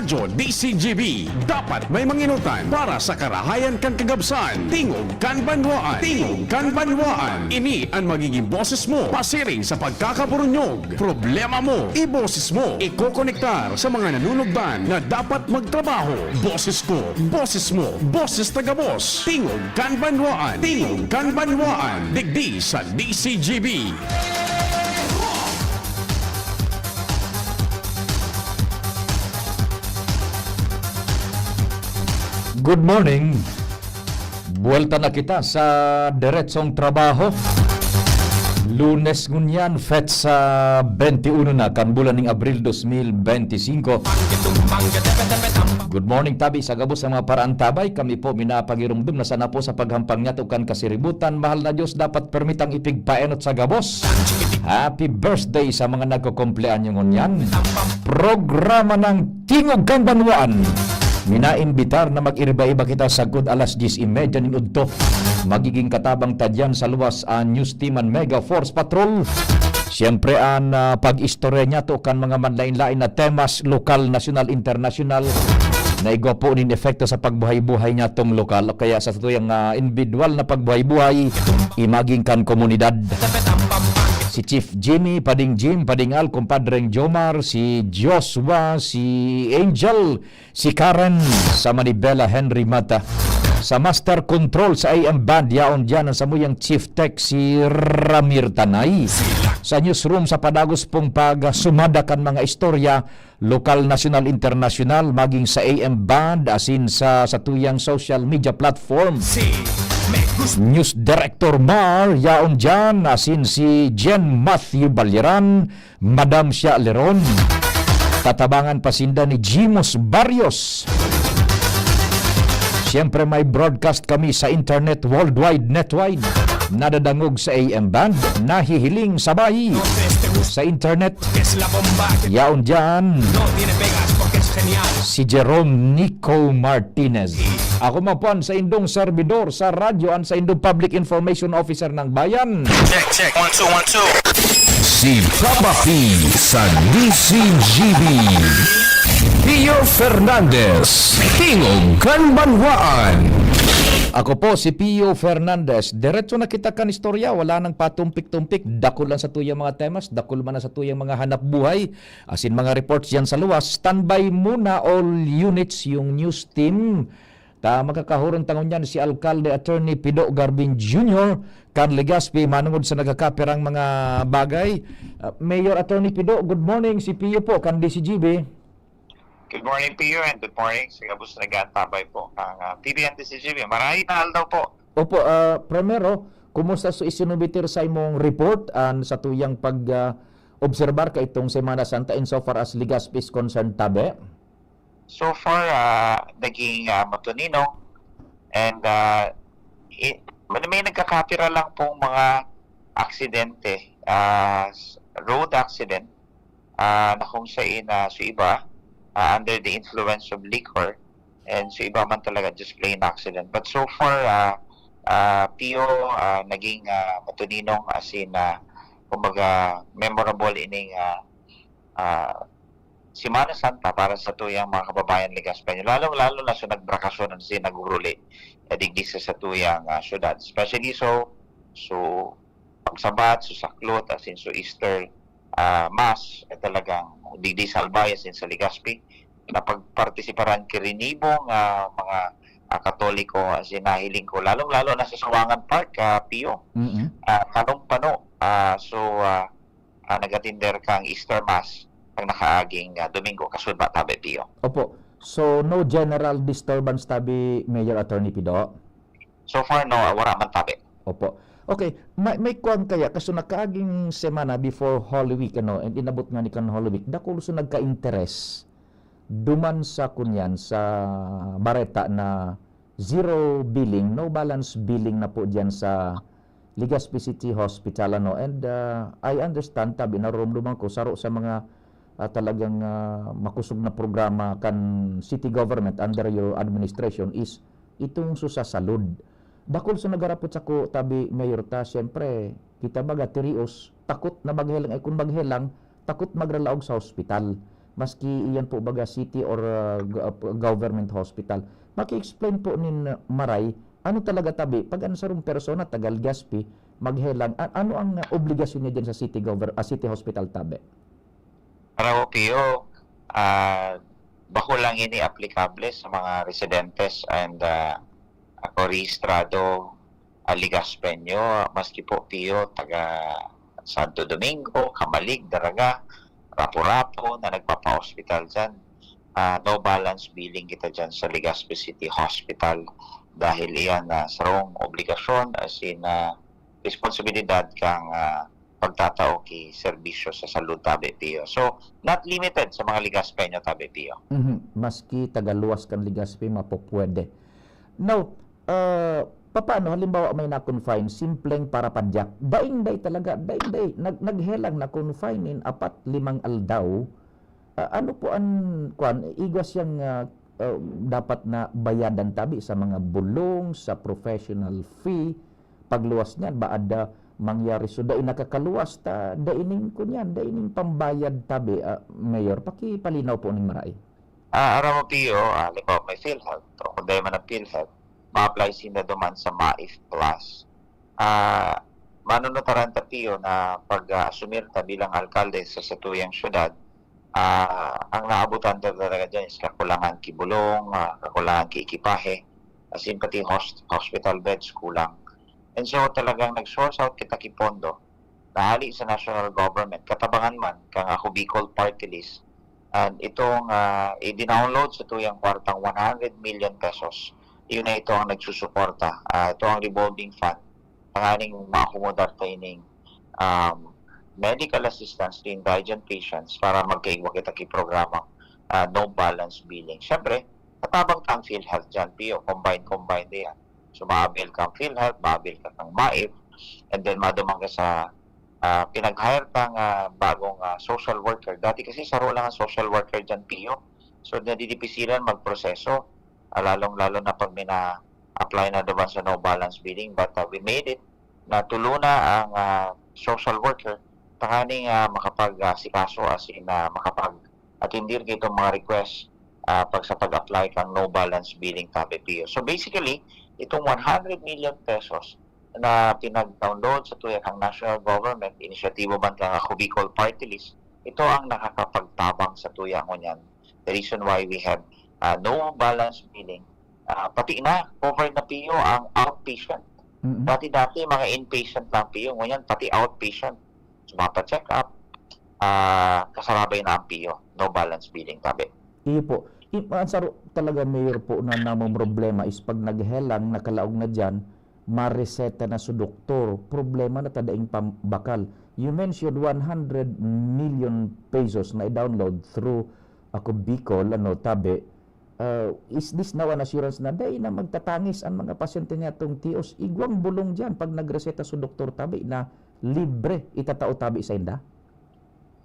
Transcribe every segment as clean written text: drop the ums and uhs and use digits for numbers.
Radyo DCGB. Dapat may manginutan para sa karahayan kan kagabsan. Tingog kan banwaan. Tingog kan banwaan. Ini ang magiging boses mo pasiring sa pagkakaburunyog. Problema mo, iboses mo. Ikokonektar sa mga nanunugban na dapat magtrabaho. Boses ko, boses mo, boses taga-boss. Tingog kan banwaan. Tingog kan banwaan. Digdi sa DCGB. Good morning. Buwelta na kita sa diretsong trabaho. Lunes ngunyan, fet sa 21 na kan bulan ng Abril 2025. Good morning tabi sa gabos sa mga paraan tabay. Kami po minapangirumdum na sana po sa paghampang niya tukan kasiributan. Mahal na Diyos dapat permitang ipigpaenot sa gabos. Happy birthday sa mga nagkukumpleanyo ngunyan. Programa ng Tingog kan Banwaan. Minaimbitar na mag-iriba-iba kita sa good alas 10:30 ning udto. Magiging katabang tadyan sa luwas ang News Team and Mega Force Patrol. Siyempre ang pag-istorya niya to kan mga manlain-lain na temas lokal, nasyonal, internasyonal na igwa po nin efekto sa pagbuhay-buhay niya tong lokal o kaya sa tutuyang individual na pagbuhay-buhay imaging kan komunidad. Si Chief Jimmy, Pading Jim, Pading Al, Kumpadreng Jomar, si Joshua, si Angel, si Karen, sa Manibela Henry Mata. Sa Master Control sa AM Band, yaon dyan ang samuyang Chief Tech si Ramir Tanay. Sa newsroom sa Padagos pong pag-sumadakan mga istorya, lokal, nasyonal, internasyonal, maging sa AM Band, asin sa tuyang social media platform. News Director Mar, yaon dyan, asin si Jen Matthew Balyeran, Madam Sia Leron. Tatabangan pasinda ni Jimos Barrios. Siyempre may broadcast kami sa internet worldwide, netwide. Nadadangog sa AM Band, nahihiling sabay sa internet. Yaon dyan, si Jerome Nico Martinez. Ako mapuan sa indong servidor sa radyo sa indong Public Information Officer ng Bayan. Check. 1, 2, 1, 2. Si Papa P sa DCGB. Pio Fernandez, Tingog kan Banwaan. Ako po si Pio Fernandez. Diretso na kita kan istorya, wala nang patumpik-tumpik. Dakol lang sa tuyang mga temas, dakol man na sa tuyang mga hanap buhay. Asin mga reports yan sa luwas. Standby muna all units yung news team. Magkakahurong tangon yan si Alcalde Attorney Pido Garbin Jr. Kan Legaspi, manungod sa nagkakapirang mga bagay. Mayor Attorney Pido, good morning. Si Pio po, kan DCGB. Good morning, Pio, and good morning sa gabos na nag-antabay po ang PBN DCGB. Maraming mahal daw po. Opo, primero, kumusta so isinubitir sa imong report sa tuyang pag-obserbar ka itong Semana Santa insofar as Legaspi is concerned, tabi? So far, naging matunino and may nagkakapira lang pong mga aksidente, road accident na kung saan sa iba under the influence of liquor and sa iba man talaga just plain accident. But so far, Pio, naging matuninong as in kumbaga memorable ining Semana Santa para sa tuyang mga kababayan Legaspi. Lalo na sa nagbrakasyon na siya naguruli digdi sa tuyang syudad. Especially so pagsabat, so saklot, as in so Easter Mass, talagang digdi sa Albayas din sa Legaspi na pagpartisiparan kirinibong mga Katoliko as in nahiling ko. Lalo na sa Sawangan Park, Pio. Kanong-pano. Nagatinder kang Easter Mass ang nakaaging Domingo, kasunod ba tabi, Pio? Opo. So, no general disturbance tabi, Mayor Attorney Pido? So far, no. Wala man tabi. Opo. Okay. May kuwan kaya, kaso nakaaging semana before Holy Week, and inabot nga ni kan Holy Week, dako so nagka-interes duman sa kunyan, sa Bareta na zero billing, no balance billing na po dyan sa Legaspi City Hospital, and I understand, tabi, narumduman ko, saro sa mga talagang makusog na programa kan city government under your administration is itong susasalud. Dakol sa nagarapot sa ko, tabi, Mayor, siyempre, kita baga, tirios, takot na maghelang, ay kung maghelang, takot magralaog sa hospital. maski iyan po baga city or government hospital. Maki-explain po nin Maray, ano talaga tabi, pag ano sa rong persona, tagal Gaspi, maghelang, ano ang obligasyon niya dyan sa city hospital tabi? Para Pio, bako lang ini applicable sa mga residentes and ako rehistrado Ligaspeño, maski po Pio, taga Santo Domingo, Kamalig, Daraga, Rapo-Rapo na nagpapa-hospital dyan. No balance billing kita dyan sa Legazpi City Hospital dahil iyan sa rong obligasyon as in responsibilidad kang pagtatao ki serbisyo sa salud tabi Pio. So, not limited sa mga Legazpeño tabi Pio. Maski tagaluwas kan Legazpi, mapopwede. Now, paano halimbawa may na-confine, simpleng para padyak, daing-day talaga, daing-day, naghelang na-confine in 4-5 aldaw, ano po ang igwas yung dapat na bayadan tabi sa mga bulong, sa professional fee, pagluwas niyan, ba ada mangyari so daing nakakaluwas ta, daining ko niyan, daining pambayad tabi, Mayor, pakipalinaw po ning Maray. Aram mo Pio, halimbawa may PhilHealth, o kung dahil man ang PhilHealth, ma-apply sila duman sa MAIF Plus. Manunutaran ta Pio na pag-asumir ta bilang alkalde sa satuyang syudad, ang naabutan talaga dyan is kakulangan kibulong, kakulangan kiikipahe, as in pati hospital beds kulang. And so talagang nag-source out kita kipondo, nahali sa national government, katabangan man, kang ako Bicol Party List, and itong i-download sa tuyang kwartang 100 million pesos. Yun na ito ang nagsusuporta. Ito ang revolving fund. Panganing maakomodar tayo ng medical assistance to indigent patients para magkaigwa kita ki-programang no balance billing. Siyempre, katabang kang PhilHealth dyan, Pio, combine yan. So, maabil kang PhilHealth, maabil ka kang MAIF, and then madumang ka sa pinag-hire kang bagong social worker. Dati kasi saro lang ang social worker dyan, Pio. So, nadidipisilan magproseso, lalong-lalo na pag may na-apply na diba sa no balance billing. But we made it na tulo na ang social worker takaning makapag-sikaso as in makapag-atindir ka itong mga request pag sa pag-apply kang no balance billing tabi Pio. So basically, itong 100 million pesos na pinag-download sa tuyang national government, inisyatibo man kang ako Bicol Party List, ito ang nakakapagtabang sa tuyang ngunyan. The reason why we have no balance billing, pati na, covered na Pio ang outpatient. Dati mga inpatient lang Pio, ngunyan pati outpatient. Sumapa-check up, kasarabay na ang Pio, no balance billing tabi. Iyo po. Ansaro talaga Mayor po na namang problema is pag naghelang, nakalaog na dyan, mareseta na sa doktor, problema na tadaing pambakal. You mentioned 100 million pesos na i-download through ako Bicol, tabi. Is this now an assurance na dahil na magtatangis ang mga pasyente niya itong TIOS, igwang bulong dyan pag nagreseta sa doktor tabi na libre itatao tabi sa inda?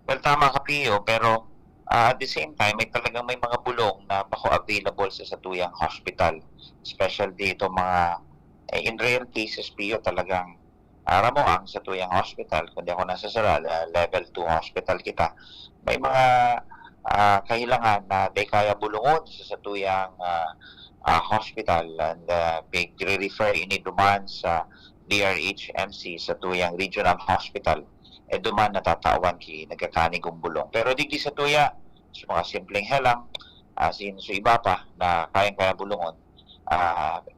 Well, tama ka Pio, pero at the same time, may mga bulong na bako available sa satuyang hospital. Especially dito mga, in rare cases Pio, talagang ramo ang satuyang hospital. Kundi ako nasasara, level 2 hospital kita. May mga kahilangan na di kaya bulungon sa satuyang hospital and refer ini duman sa DRH-MC sa tuyang regional hospital. Duman natatawan ki nagkakanig ng bulong. Pero di sa tuya, sa mga simpleng helang, sa iba pa na kayang-kaya bulungon,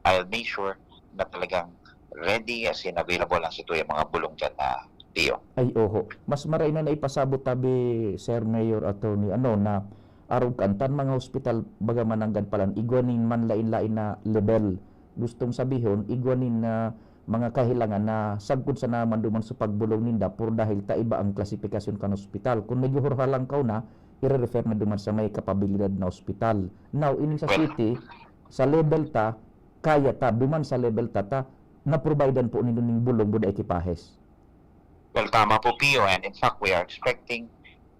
I'll make sure na talagang ready as in available lang sa tuya mga bulong dyan na Pio. Ay, oho. Mas maray na naipasabot tabi, Sir Mayor, attorney, na arog kantan mga hospital, bagamananggan palang, igwanin man lain-lain na level. Gustong sabihon, igwanin na mga kahilangan na sagkod sa naman duman sa pagbulong ninda puro dahil ta iba ang klasifikasyon kan hospital. Kung nagyuhurhalang ka na, i-refer na duman sa may kapabilidad na hospital. Now, ini sa city, sa level ta, kaya ta, duman sa level ta, na-providean po nito ng bulong buda ekipahes. Well, tama po Pio, and in fact, we are expecting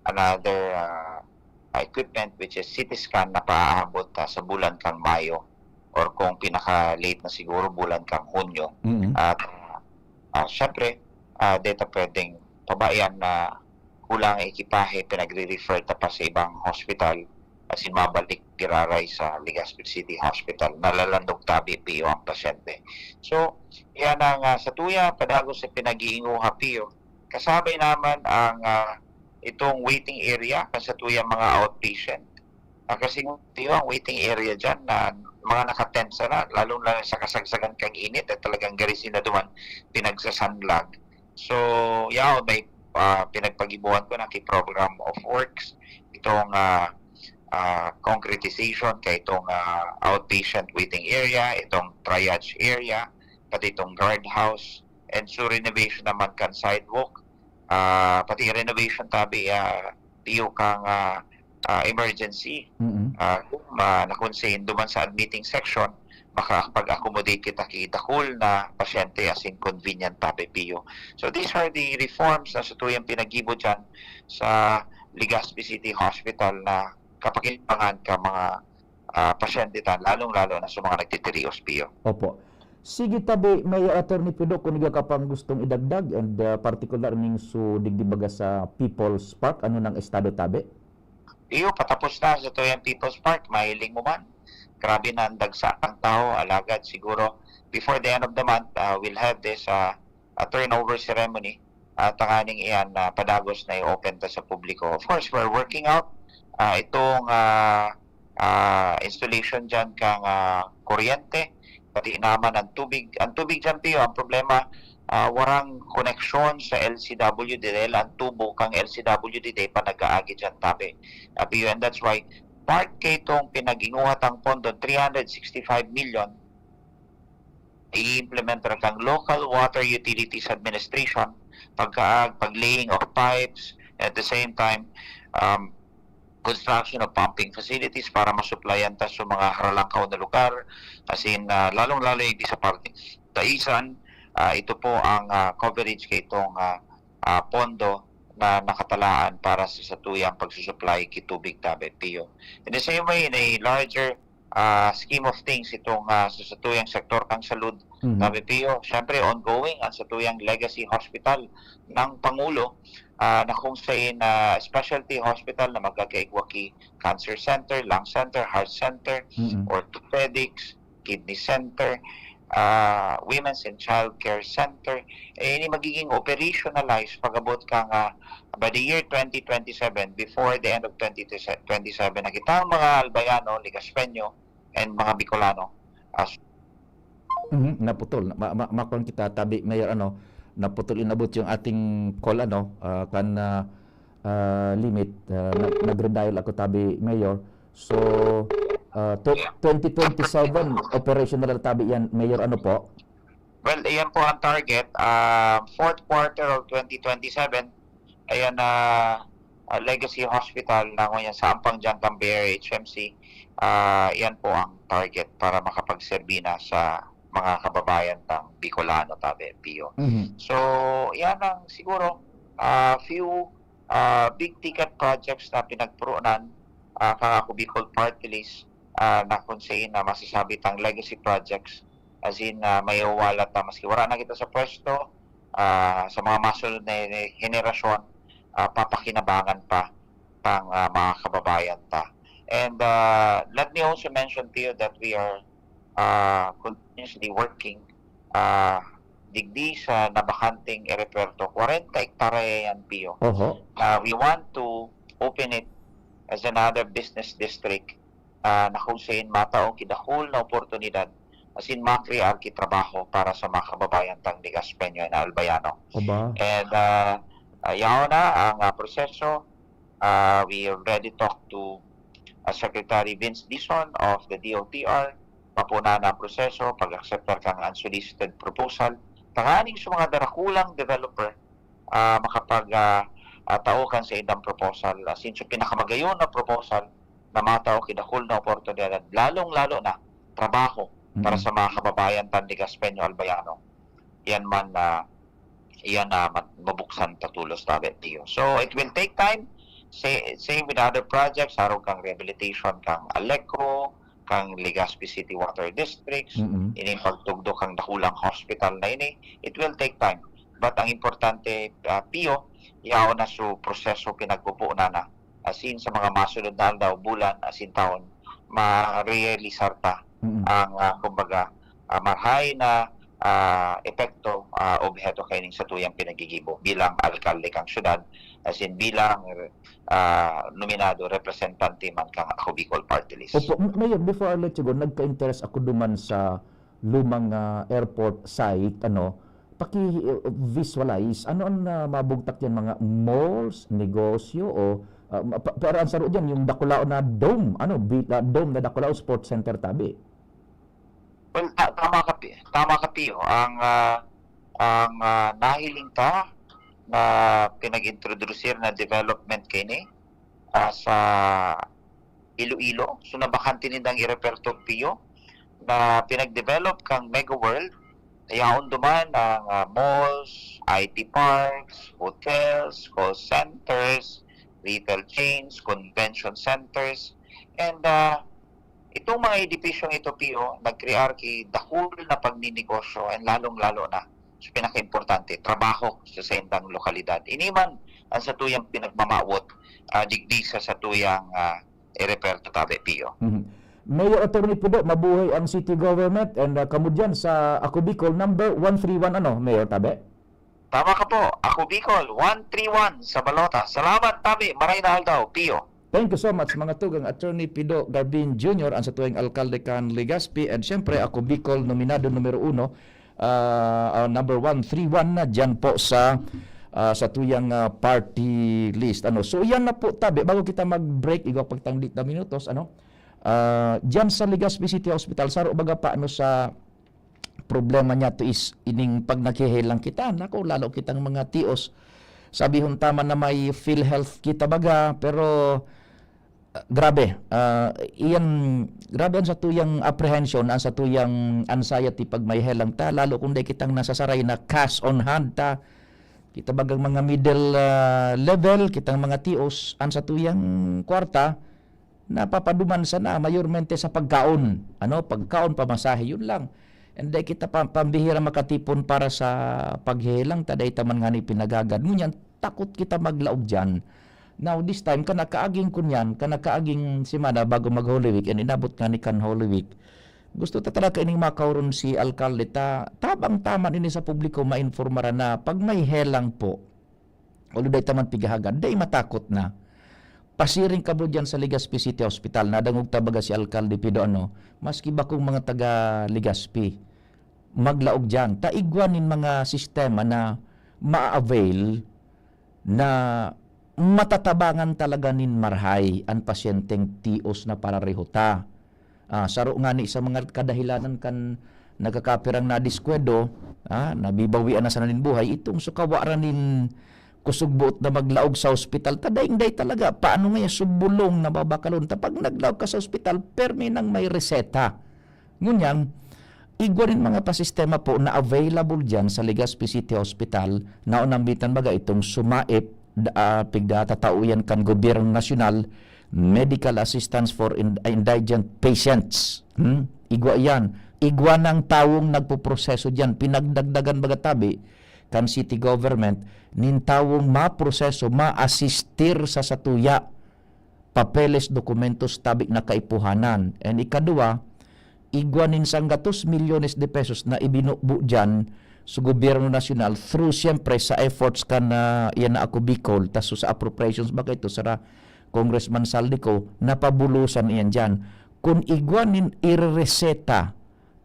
another equipment which is CT scan na paaabot sa bulan kang Mayo. Or kung pinaka-late na siguro bulan kang Hunyo. At syempre, dito pwedeng pabayan na kulang ang ekipahe, pinagre-refer ta pa sa ibang hospital, as in mabalik giraray sa Legazpi City Hospital, nalalandog tabi piyo ang pasyente. So, yan ang sa tuya, padagos sa pinag-iinguha piyo. Kasabay naman ang itong waiting area sa tuya mga outpatient. Kasi piyo ang waiting area dyan na mga nakatensa na, lalong-lalo sa kasagsagan kang init at talagang garisin na duman pinagsasanlag. So, may pinagpagibuhan ko ng program of works, itong concretization kay itong outpatient waiting area, itong triage area, pati itong guardhouse, and so renovation naman kan sidewalk, pati renovation tabi tiyo kang emergency, kung nakonsin duman sa admitting section, makapag-accommodate kita dakul na pasyente as in convenient tabi piyo. So these are the reforms na sa tuyang pinagibo dyan sa Legazpi City Hospital na kapakinabangan ka mga pasyente tan, lalong-lalo na sa mga nagtitirios piyo. Opo. Sige tabi, may Attorney Pido kung niga ka pang gustong idagdag and particular ning so digdibaga sa People's Park, ano nang estado tabi? Iyo, patapos na sa tuyang People's Park, mahiling mo man. Grabe na ang dagsa ang tao, alagad siguro. Before the end of the month, we'll have this a turnover ceremony. Tanganing iyan na padagos na i-open ta sa publiko. Of course, we're working out itong installation dyan kang kuryente, pati naman ang tubig. Ang tubig dyan, Pio, ang problema, warang connection sa LCWD dahil ang tubo kang LCWD pa nag-aagi dyan tabi. Pio, and that's why part kay itong pinag-inguhat ang pondo, 365 million, i-implement kang Local Water Utilities Administration, pag-laying of pipes, at the same time, construction of pumping facilities para masupplyan ta sa mga haralangkaw na lugar, as in lalong-lalo yung sa parte Taisan. Ito po ang coverage kay itong pondo na nakatalaan para sa satuyang pagsusupply kay tubig tabi piyo. In the same way, in a larger scheme of things, itong sa satuyang sektor kang salud tabi piyo, syempre ongoing ang satuyang legacy hospital ng Pangulo, na kung saan specialty hospital na magkakaigwaki cancer center, lung center, heart center, orthopedics, kidney center, women's and child care center, ini magiging operationalized pagabot kang by the year 2027, before the end of 2027, nakita ang mga Albayano, Ligaspeño, and mga Bicolano. Naputol. Makon kita tabi, Mayor, naputol inabot yung ating call, limit. Nag-redial ako tabi, Mayor. So, 2027, operational na tabi yan, Mayor, ano po? Well, ayan po ang target. Fourth quarter of 2027, ayan Legacy Hospital na ngayon sa Ampang Jantang Bear HMC, yan po ang target para makapagserbi na sa mga kababayan ng Bicolano tabi, Pio. So, yan ang siguro few big ticket projects na pinagpurunan kang ako Bicol Party List, na kung saan na masasabi tang legacy projects, as in may uwalat na maski wala na kita sa pwesto, sa mga masunod na henerasyon, papakinabangan pa pang mga kababayan ta. And let me also mention to you that we are continuously working digdi sa nabakanting aeropuerto, 40 hektare yan, Pio. We want to open it as another business district, na kung saan mataong kidahol na oportunidad, as in makrear trabaho para sa mga kababayan tang Ligaspeño and Albayano. And yaon na ang proseso. We already talked to Secretary Vince Dizon of the DOTR, mapuna na ang proseso, pag-acceptar kang unsolicited proposal, tanganing sa mga darakulang developer makapag-taukan sa indang proposal, since yung pinakamagayon na proposal na matao kidahol na oportunidad, lalong-lalo na trabaho para sa mga kababayan tan Ligaspeño Albayano. Yan man mabuksan tatulos tabi, Tio. So it will take time. Same with other projects, harong kang rehabilitation kang Aleco, kang Legazpi City Water Districts, ini pagtugdo kang dakulang hospital na ini. It will take time. But ang importante, Pio, yaw na su proseso pinagpupo na asin sa mga masunod na daw bulan asin taon ma-realisar ta ang kumbaga marhay na epekto obheto kaining sa tuyang pinagigibo bilang alkalde kang syudad asin bilang nominado representante man kang ako Bicol Party List. Opo, Mayor, before I let you go, nagka-interest ako duman sa lumang airport site, paki-visualize, ano ang mabugtak yan, mga malls, negosyo, o pero ang saro dyan, yung Dakulao na dome, dome na Dakulao Sports Center tabi. Well, tama ka Pio. Ang nahiling ta na pinag-introduce na development kini sa Iloilo. So nabakante nindang i-reperto Pio na pinag-develop kang Mega World. Yaon duman ang malls, IT parks, hotels, call centers, retail chains, convention centers, and itong mga edipisyong ito, Pio, nag-create dahul na pagninegosyo and lalong-lalo na sa pinaka-importante, trabaho sa indang lokalidad. Iniman ang sa tuyang pinagmamawot, digdisa sa tuyang i-reperto tabi, Pio. Mayor Attorney Pudo, mabuhay ang city government, and kamudyan sa Ako Bicol number 131, Mayor tabi? Tama ka po. Ako Bicol 131 sa Balota. Salamat tabi. Maray na daw, Pio. Thank you so much mga tugang Attorney Pido Garbin Jr. ang sa tuwing alkalde kan Legazpi, and syempre ako Bicol nominado numero 1 number 131 na dyan po sa tuyang party list. So yan na po tabi bago kita mag-break igaw pagtanglit na minutos dyan sa Legazpi City Hospital saro baga paano sa problema niya to is ining pag nakihilang kita nako lalo kitang mga tios sabihon tama na may PhilHealth kita baga pero grabe grabe ang sa tuyang apprehension ang sa tuyang anxiety pag may helang ta lalo kung di kitang nasasaray na cash on hand ta kita bagang mga middle level kitang mga tios ang sa tuyang kwarta napapaduman sa na mayormente sa pagkaon pagkaon pamasahe yun lang. And di kita pambihira makatipon para sa paghihilang taday taman nga ni pinagagad. Ngunyan, takot kita maglaog dyan. Now, this time, kanakaaging kunyan, kanakaaging simana bago mag-Holy Week, and inabot nga ni kan Holy Week. Gusto ta talaga ining makauron si Alkalde, tabang taman ini sa publiko mainformara na pag may helang po, ulo day taman pigahagad, day matakot na. Pasiring ka bro dyan sa Legazpi City Hospital, nadangog tabaga si Alkalde Pido, maski ba kung mga taga Legazpi, maglaog dyan, taigwanin mga sistema na ma-avail na matatabangan talaga nin marhay ang pasyenteng tios na pararehuta. Saro nga ni sa mga kadahilanan kan nagkakapirang na diskwedo, nabibawian na sa nanin buhay, itong sukawaran nin kusugbuot na maglaog sa ospital, tadaing-day talaga, paano nga subulong na babakalon, tapag naglaog ka sa ospital, permi nang may reseta. Ngunyang, igwa rin mga pasistema po na available dyan sa Legazpi City Hospital na unambitan baga itong sumaip pigdatatauyan kan gobyerno nasyonal medical assistance for indigent patients. Igwa yan. Igwa ng tawong nagpuproseso dyan. Pinagdagdagan baga tabi kan city government nin tawong maproseso, ma-assistir sa satuya papeles, dokumentos tabi na kaipuhanan. And ikadua, igwanin sang 2 milyones de pesos na ibinubo dyan sa gobyerno nasyonal through siyempre sa efforts ka na yan na Ako Bicol taso sa appropriations baga ito sa Congressman Saldico napabulusan iyan dyan. Kung igwanin irereseta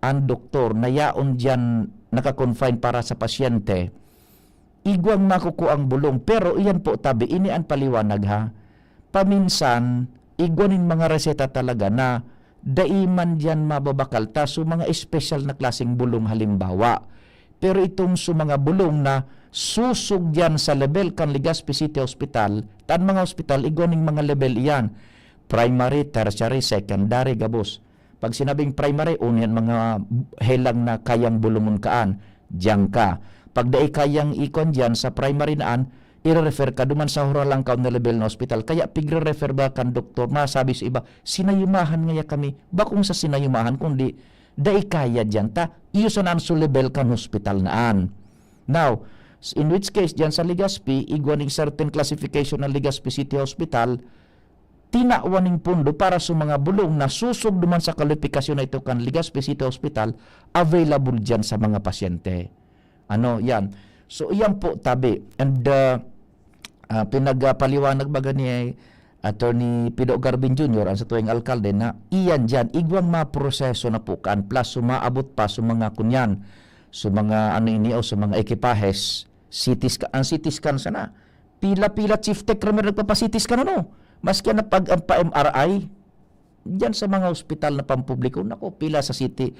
ang doktor na yaon dyan nakakonfine para sa pasyente, igwang makuku ang bulong. Pero iyan po tabi, ini ang paliwanag paminsan, igwanin mga reseta talaga na daiman dyan mababakal ta so mga special na klaseng bulong halimbawa. Pero itong so mga bulong na susug dyan sa level kan Legazpi City Hospital, tan mga hospital, igwaning mga level iyan. Primary, tertiary, secondary, gabos. Pag sinabing primary, unian mga helang na kayang bulungon kaan, dyan ka. Pag daay kayang ikon dyan sa primary naan, i-refer ka duman sa huralang kaon na level na hospital. Kaya pigre-refer ba kan doktor, masabi sa iba, sinayumahan ngaya kami. Bakong sa sinayumahan, kundi daay kaya dyan ta, iyo sa naan sa level kan hospital naan. Now, In which case, dyan sa Legazpi, igwaning certain classification ng Legazpi City Hospital, tinawaning pundo para sa mga bulong na susog duman sa kwalifikasyon na ito kan Legazpi City Hospital, available dyan sa mga pasyente. Yan. So, yan po, tabi. And pinagpaliwanag baga ni Attorney Pido Garbin Jr. ang sa tuwing alkalde na iyan dyan, igwang maproseso na po kan, plus sumaabot pa sa mga kunyan, sa mga sa mga ekipahes, ang CT scan sana. Pila-pila Chief Tech Kramer nagpapa-CT scan Maski na pag ang pa-MRI, diyan sa mga ospital na pampubliko, nako, pila sa city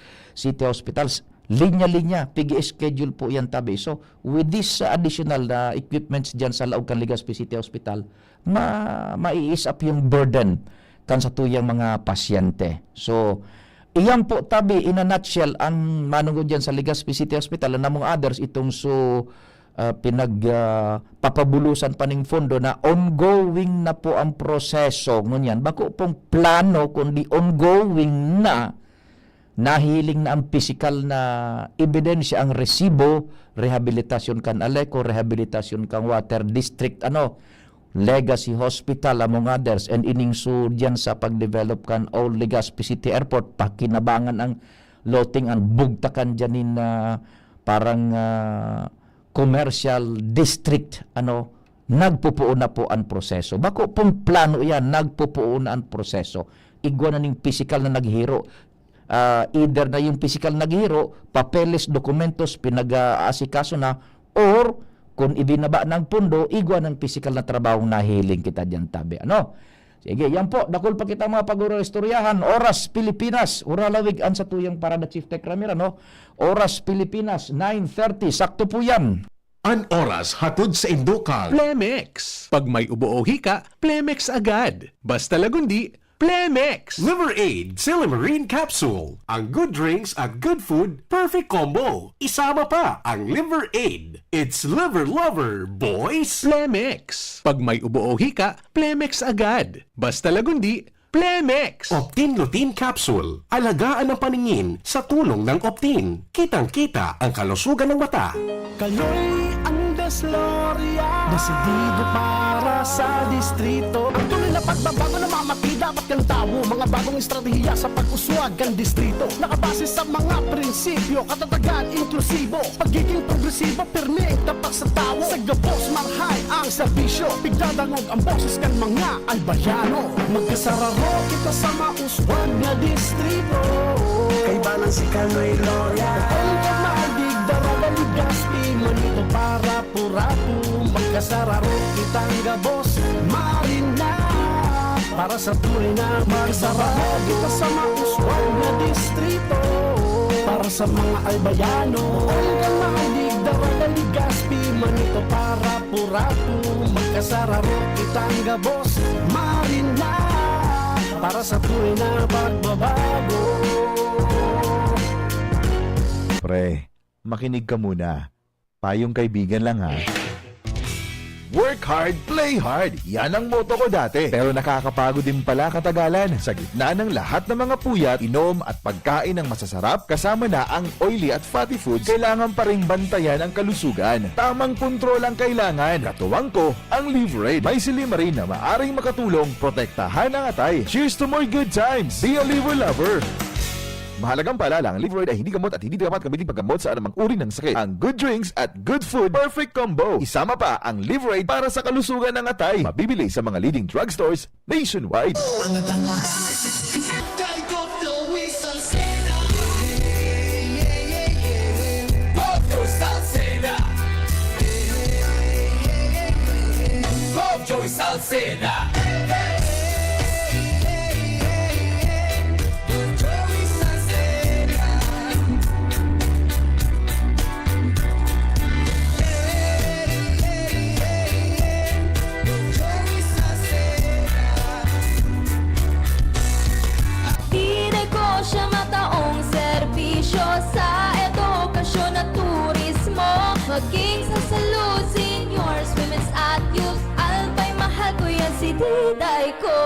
hospitals, linya-linya, pigi-schedule po yan tabi. So, with this additional equipments diyan sa Laog kan Legazpi City Hospital, mai-ease up yung burden kan sa tuyang mga pasyente. So, iyan po tabi, in a nutshell, ang manungod diyan sa Legazpi City Hospital, and among others, itong pinagpapabulusan pa ng fondo na ongoing na po ang proseso ngunyan. Bako pong plano, kundi ongoing na, nahiling na ang physical na ebidensya, ang resibo, rehabilitasyon kan Aleco, rehabilitasyon kan Water District, Legacy Hospital, among others, and iningso diyan sa pag-develop kan Old Legazpi City Airport, pakinabangan ang loting, ang bugtakan dyanin na parang commercial district, nagpupuon na po ang proseso. Bako pong plano yan, nagpupuon na ang proseso. Igwa na ning physical na naghiro. Either na yung physical naghiro, papeles, dokumentos, pinag-aasikaso na, or kung ibinaba ng pundo, igwa ng physical na trabaho na hiling kita dyan tabi. Sige, yan po. Dakol pa kita mga pag-istoryahan. Oras Pilipinas. Uralawig an sa tuyang parada Chief Tech Ramir, Oras Pilipinas, 9:30. Sakto po yan. An oras hatod sa Indukal. Plemex. Pag may ubo o hika, Plemex agad. Basta lagundi, Plemex. Liver Aid Silimarine Capsule. Ang good drinks at good food, perfect combo. Isama pa ang Liver Aid. It's liver lover, boys. Plemex. Pag may ubo o hika, Plemex agad. Basta lagundi, Plemex. Optin Lutein Capsule. Alagaan ang paningin sa tulong ng Optin. Kitang-kita ang kalusugan ng mata. Kayo'y ang Desloria, desidido para sa distrito. Ang tuloy na pagbabago na mamati, dapat kang tawo. Mga bagong estratehiya sa pag-uswag ng distrito. Nakabase sa mga prinsipyo, katatagan, inklusibo. Pagiging progresibo, pirmi, tapat sa tao. Sa gabos, marhay ang serbisyo. Bigdadangog ang boses kan mga albayano. Magkasararo kita sa mauswag na distrito. Kay Balang si Kanoy Gloria. Ang kamadig, Darada, Legazpi, Manito para Purapu. Magkasararo kitang gabos, Marina. Para sa tunay na magsararo kita sa mauswag na distrito. Para sa mga albayano. Ang kamadig, Darada, Legazpi, Manito para Purapu. Magkasararo kitang gabos, Marina. Para sa tunay na pagbabago. Pre, makinig ka muna. Payong kaibigan lang ha. Work hard, play hard. Yan ang motto ko dati. Pero nakakapagod din pala katagalan. Sa gitna ng lahat ng mga puyat, inom at pagkain ng masasarap, kasama na ang oily at fatty foods, kailangan pa ring bantayan ang kalusugan. Tamang kontrol ang kailangan. Katuwang ko, ang Liverade. May silimarin na maaring makatulong protektahan ang atay. Cheers to more good times. Be a liver lover. Mahalagang paalala, ang Liverade ay hindi gamot at hindi dapat gamitin paggamot sa anumang uri ng sakit. Ang good drinks at good food, perfect combo. Isama pa ang Liverade para sa kalusugan ng atay. Mabibili sa mga leading drugstores nationwide. Joey Salceda. Siya mataong serbisyo sa edukasyon at turismo. Maging sa salud, seniors, women's at youth, albay mahal ko yan si Diday ko.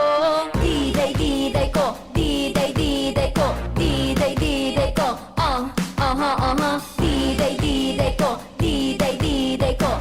Diday, Diday ko. Diday, Diday ko. Diday, Diday ko. Diday, Diday ko. Diday, Diday ko.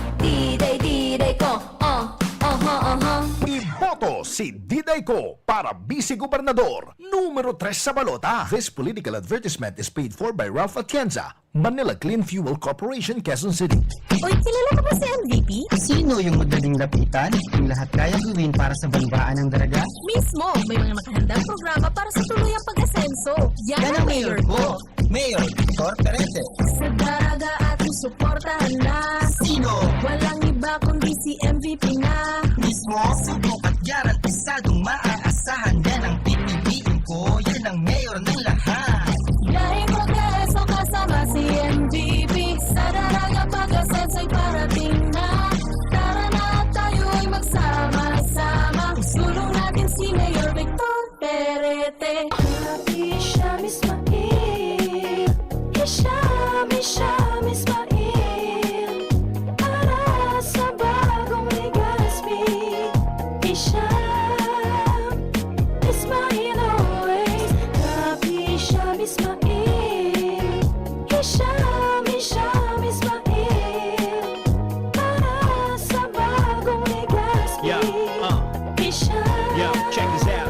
ko para vice-gobernador, numero 3 sa balota. This political advertisement is paid for by Ralph Atienza, Manila Clean Fuel Corporation, Quezon City. Oy, kilala ko ba si MVP? Sino yung madaling lapitan? Yung lahat kaya gawin para sa banbaan ng daraga? Mismo, may mga nakahandang programa para sa tuluyang pag-asenso. Yan ang mayor ko. Mayor Victor Perete. Sa daraga ating suportahan na. Sino? Walang iba kundi si MVP na. Mismo, subok at garantisadong maaasahan. Yan ang pipiliin ko, yan ang mayor ng lahat. Dahil progreso kasama si MVP. Sa daraga pag-asenso'y parating na. Tara na tayo'y magsama-sama. Sulong natin si Mayor Victor Perete. Happy siya, Miss Mail. Hisham, Hisham, Ismail. Para sa bagong Legazpi. Hisham, Ismail always. Happy siya, Miss Mail. Hisham, Hisham, Ismail. Para sa bagong Legazpi. Hisham, check this out.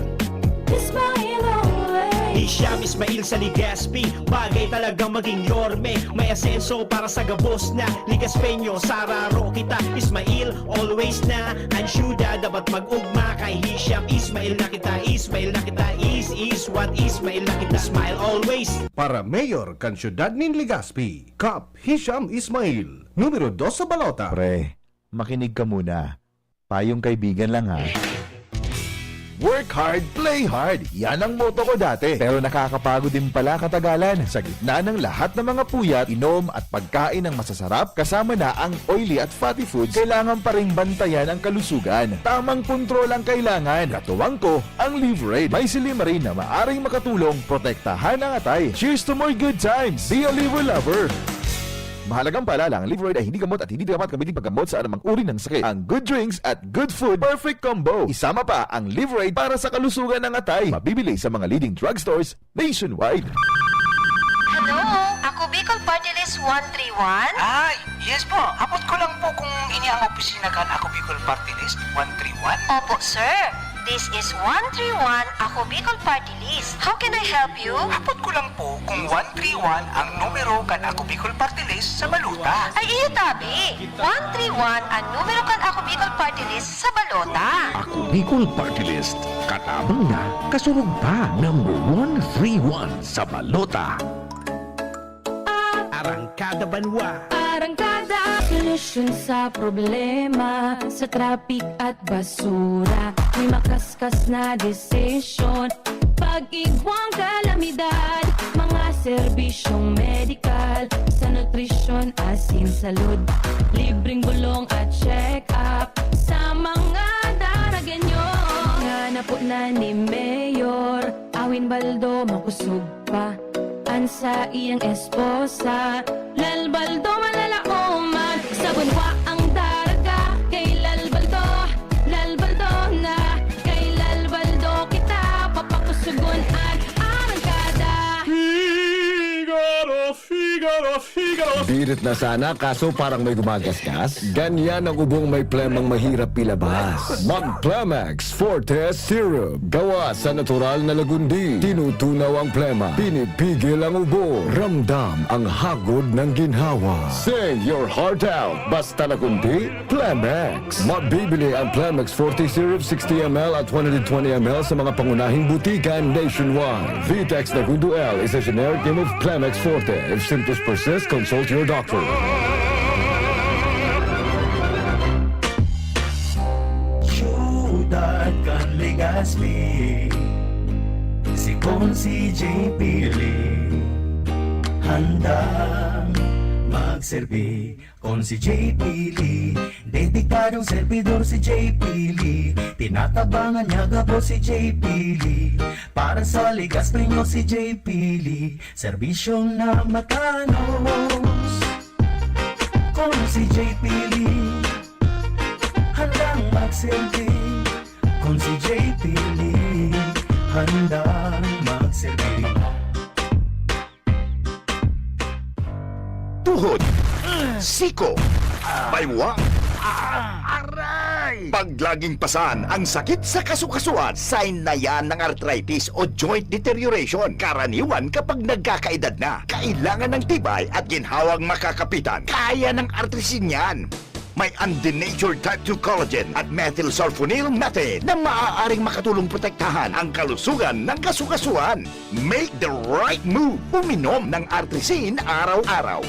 Ismail always. Hisham Ismail sa Legazpi, bagay talagang maging yorme. May asenso para sa gabos na Ligaspeño, Sararo kita Ismail, always na Ansyuda, dapat mag-ugma kay Hisham Ismail na kita, Ismail na kita, is what Ismail na kita, smile always. Para Mayor kan Syudad nin Legazpi, Kap Hisham Ismail, numero 2 sa balota. Pre, makinig ka muna. Payong kaibigan lang ha. Work hard, play hard. Yan ang motto ko dati. Pero nakakapagod din pala katagalan. Sa gitna ng lahat ng mga puyat, inom at pagkain ng masasarap, kasama na ang oily at fatty foods, kailangan pa ring bantayan ang kalusugan. Tamang kontrol ang kailangan. Katuwang ko, ang Live-Rate. May silimarin na maaring makatulong, protektahan ang atay. Cheers to more good times. Be a liver lover. Mahalagang paalala, ang Live-Rate ay hindi gamot at hindi dapat gamitin paggamot sa anumang uri ng sakit. Ang good drinks at good food, perfect combo. Isama pa ang Live-Rate para sa kalusugan ng atay. Mabibili sa mga leading drugstores nationwide. Hello? Ako Bicol Party List 131? Ay, yes po. Abot ko lang po kung ini ang opisina kan ako Bicol Party List 131. Opo, sir. This is 131 Ako Bicol Party List. How can I help you? Abot ko lang po kung 131 ang numero kan ako Bicol Party List sa Baluta. Ay, iyo tabi. 131 ang numero kan Ako Bicol Party List sa balota. Ako Bicol Party List. Katabang na, kasurog pa. Number 131 sa balota. Arangkada Banwa. Arangkada, solusyon sa problema, sa traffic at basura. May makaskas na desisyon, pag-igwang kalamidad, mga serbisyong medical, sa nutrisyon, asin, salud, libreng bulong at check-up, sa mga daraganyo. Nga na po na ni Mayor, Awin Baldo, makusog pa. Sa iyang esposa, Lalbaldo malalaoman, sa bunwa ang daraga, kay Lalbaldo na, kay Lalbaldo kita, papakusugon at arangkada. Figaro. Birit na sana, kaso parang may gumagasgas. Ganyan ang ubong may plemang mahirap pilabas. Mag-Plemex Forte Syrup. Gawa sa natural na lagundi. Tinutunaw ang plema. Pinipigil ang ubo. Ramdam ang hagod ng ginhawa. Sing your heart out. Basta lagundi, Plemex. Mabibili ang Plemex Forte Syrup 60 ml at 120 ml sa mga pangunahing butikan nationwide. Vitex Nagundo L is a generic name of Plemex Forte. If symptoms persist, consult your doctor. Syudad kan Legazpi, si Konsi J. Pili, handang magserbi. Konsi J. Pili, dedikadong servidor si J. Pili, tinatabangan niya gabo si J. Pili, para sa Legazpeño si J. Pili, serbisyong na matanos. Konsi J. Pili, handang magserbi. Konsi J. Pili, handang magserbi. Tuhod, siko, baywa, aray! Ay! Pag laging pasan ang sakit sa kasukasuan, sign na yan ng arthritis o joint deterioration. Karaniwan kapag nagkakaedad na. Kailangan ng tibay at ginhawang makakapitan. Kaya ng artrisin yan. May undenatured type 2 collagen at methylsulfonyl methane na maaaring makatulong protektahan ang kalusugan ng kasukasuan. Make the right move. Uminom ng artrisin araw-araw.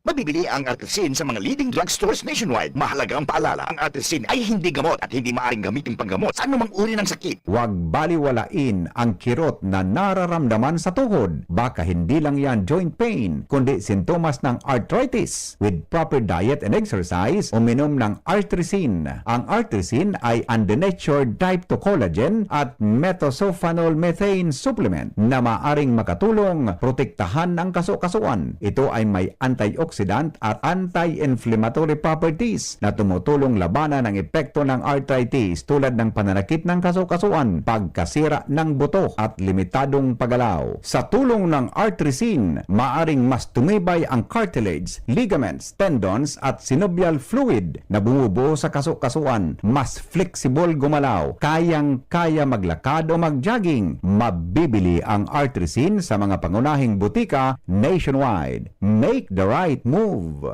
Mabibili ang artrisin sa mga leading drugstores nationwide. Mahalaga ang paalala, ang artrisin ay hindi gamot at hindi maaaring gamitin panggamot sa anumang uri ng sakit. Huwag baliwalain ang kirot na nararamdaman sa tuhod. Baka hindi lang yan joint pain, kundi sintomas ng arthritis. With proper diet and exercise, uminom ng artrisin. Ang artrisin ay undenatured type 2 collagen at methylsulfonyl methane supplement na maaring makatulong protektahan ang kasukasuan. Ito ay may antioxidant at anti-inflammatory properties na tumutulong labanan ang epekto ng arthritis tulad ng pananakit ng kasukasuan, pagkasira ng buto at limitadong paggalaw. Sa tulong ng artrisin, maaring mas tumibay ang cartilage, ligaments, tendons at synovial fluid na bumubuo sa kasukasuan, mas flexible gumalaw, kayang-kaya maglakad o mag-jogging. Mabibili ang artrisin sa mga pangunahing butika nationwide. Make the right move.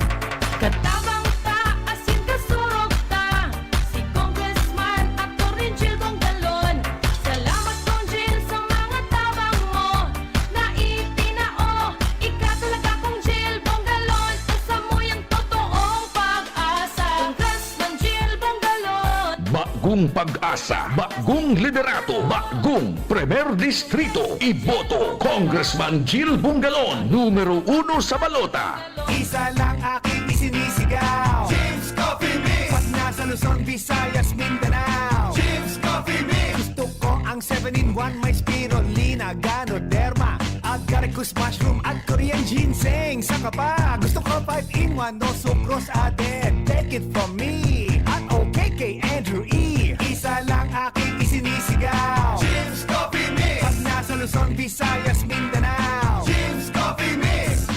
Katabang ta, asin kasurog ta. Si Congressman Atty. Jill Bongalon. Salamat Kong Jill sa mga tabang mo. Na itinao, ikatulaga Kong Jill Bongalon. Asa mo yung totoong pag-asa. Congressman Jill Bongalon. Bagong pag-asa, bagong liderato, bagong Premier Distrito. Iboto Congressman Jill Bongalon, numero 1 sa balota. Isa lang aking isinisigaw, James Coffee Mix. Pag nasa Luzon, Visayas, Mindanao, James Coffee Mix. Gusto ko ang 7-in-1, may spirulina, ganoderma, agaricus mushroom at Korean ginseng. Saka pa, gusto ko 5-in-1, no sucrose added. Take it from me, at OKK Andrew E. Isa lang aking isinisigaw, James Coffee Mix. Pag nasa Luzon, Visayas, Mindanao, James Coffee Mix.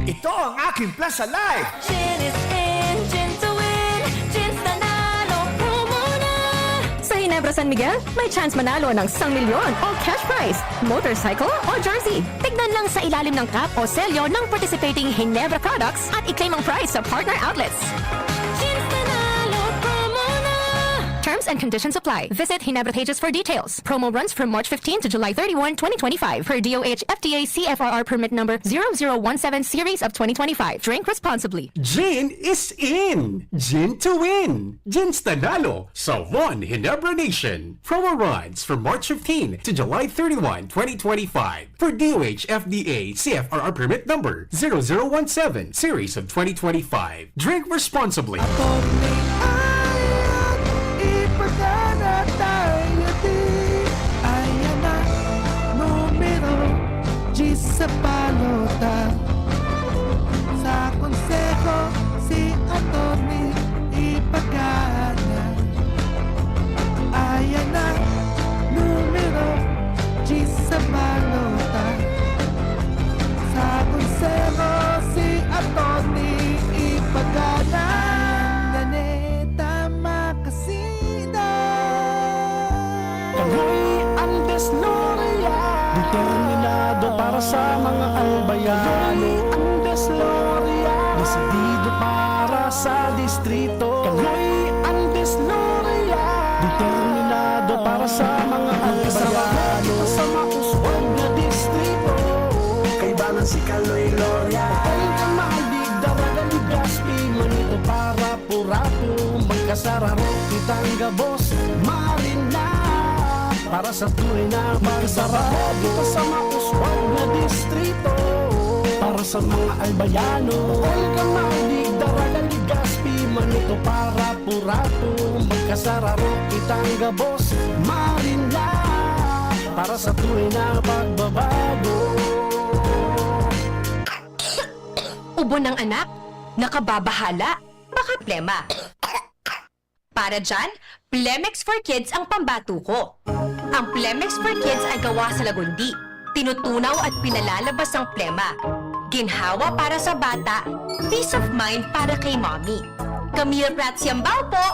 Ito ang aking plus sa life. Gin is in, gin to win, gin's nanalo, promo na! Sa Ginebra San Miguel, may chance manalo ng 1 milyon o cash prize, motorcycle o jersey. Tignan lang sa ilalim ng cap o selyo ng participating Ginebra products at i-claim ang prize sa partner outlets. Gin's nanalo, promo na! Terms and conditions apply. Visit Ginebra pages for details. Promo runs from March 15 to July 31, 2025 per DOH FDA CFRR permit number 0017 series of 2025. Drink responsibly. Gin is in! Gin to win! Gin's Tanalo sa One Ginebra Nation. Promo runs from March 15 to July 31, 2025 for DOH FDA CFRR permit number 0017 series of 2025. Drink responsibly. Ipagana tayo di. Ayan na, numero G sa balota. Sa konseho, si Atty. Ipagana. Ayan na, numero G sa balota. Sa konseho, si Atty. Ipagana. Kami ang Desloria, determinado para sa mga albayano. Ang Desloria, desidido para sa distrito. Kami ang Desloria, determinado para sa mga albayano. Sa mauswag na distrito, kay Balan si Kaloy Loria. Ay kamalig, daraga ni Gaspi, manito para purapo. Magkasararo, kitang gabos, marina. Para sa tunay na magsarap dito sa mauswag na distrito. Para sa mga albayano, Olga Malig, Daraga, Ligaspi, manito para purapo. Magkasararo, kitang gabos, marina. Para sa tunay na pagbabago. Ubo ng anak, nakababahala, baka plema. Para dyan, Plemex for Kids ang pambato ko. Ang Plemex for Kids ay gawa sa lagundi. Tinutunaw at pinalalabas ang plema. Ginhawa para sa bata, peace of mind para kay mommy. Camille Pratsiambao po,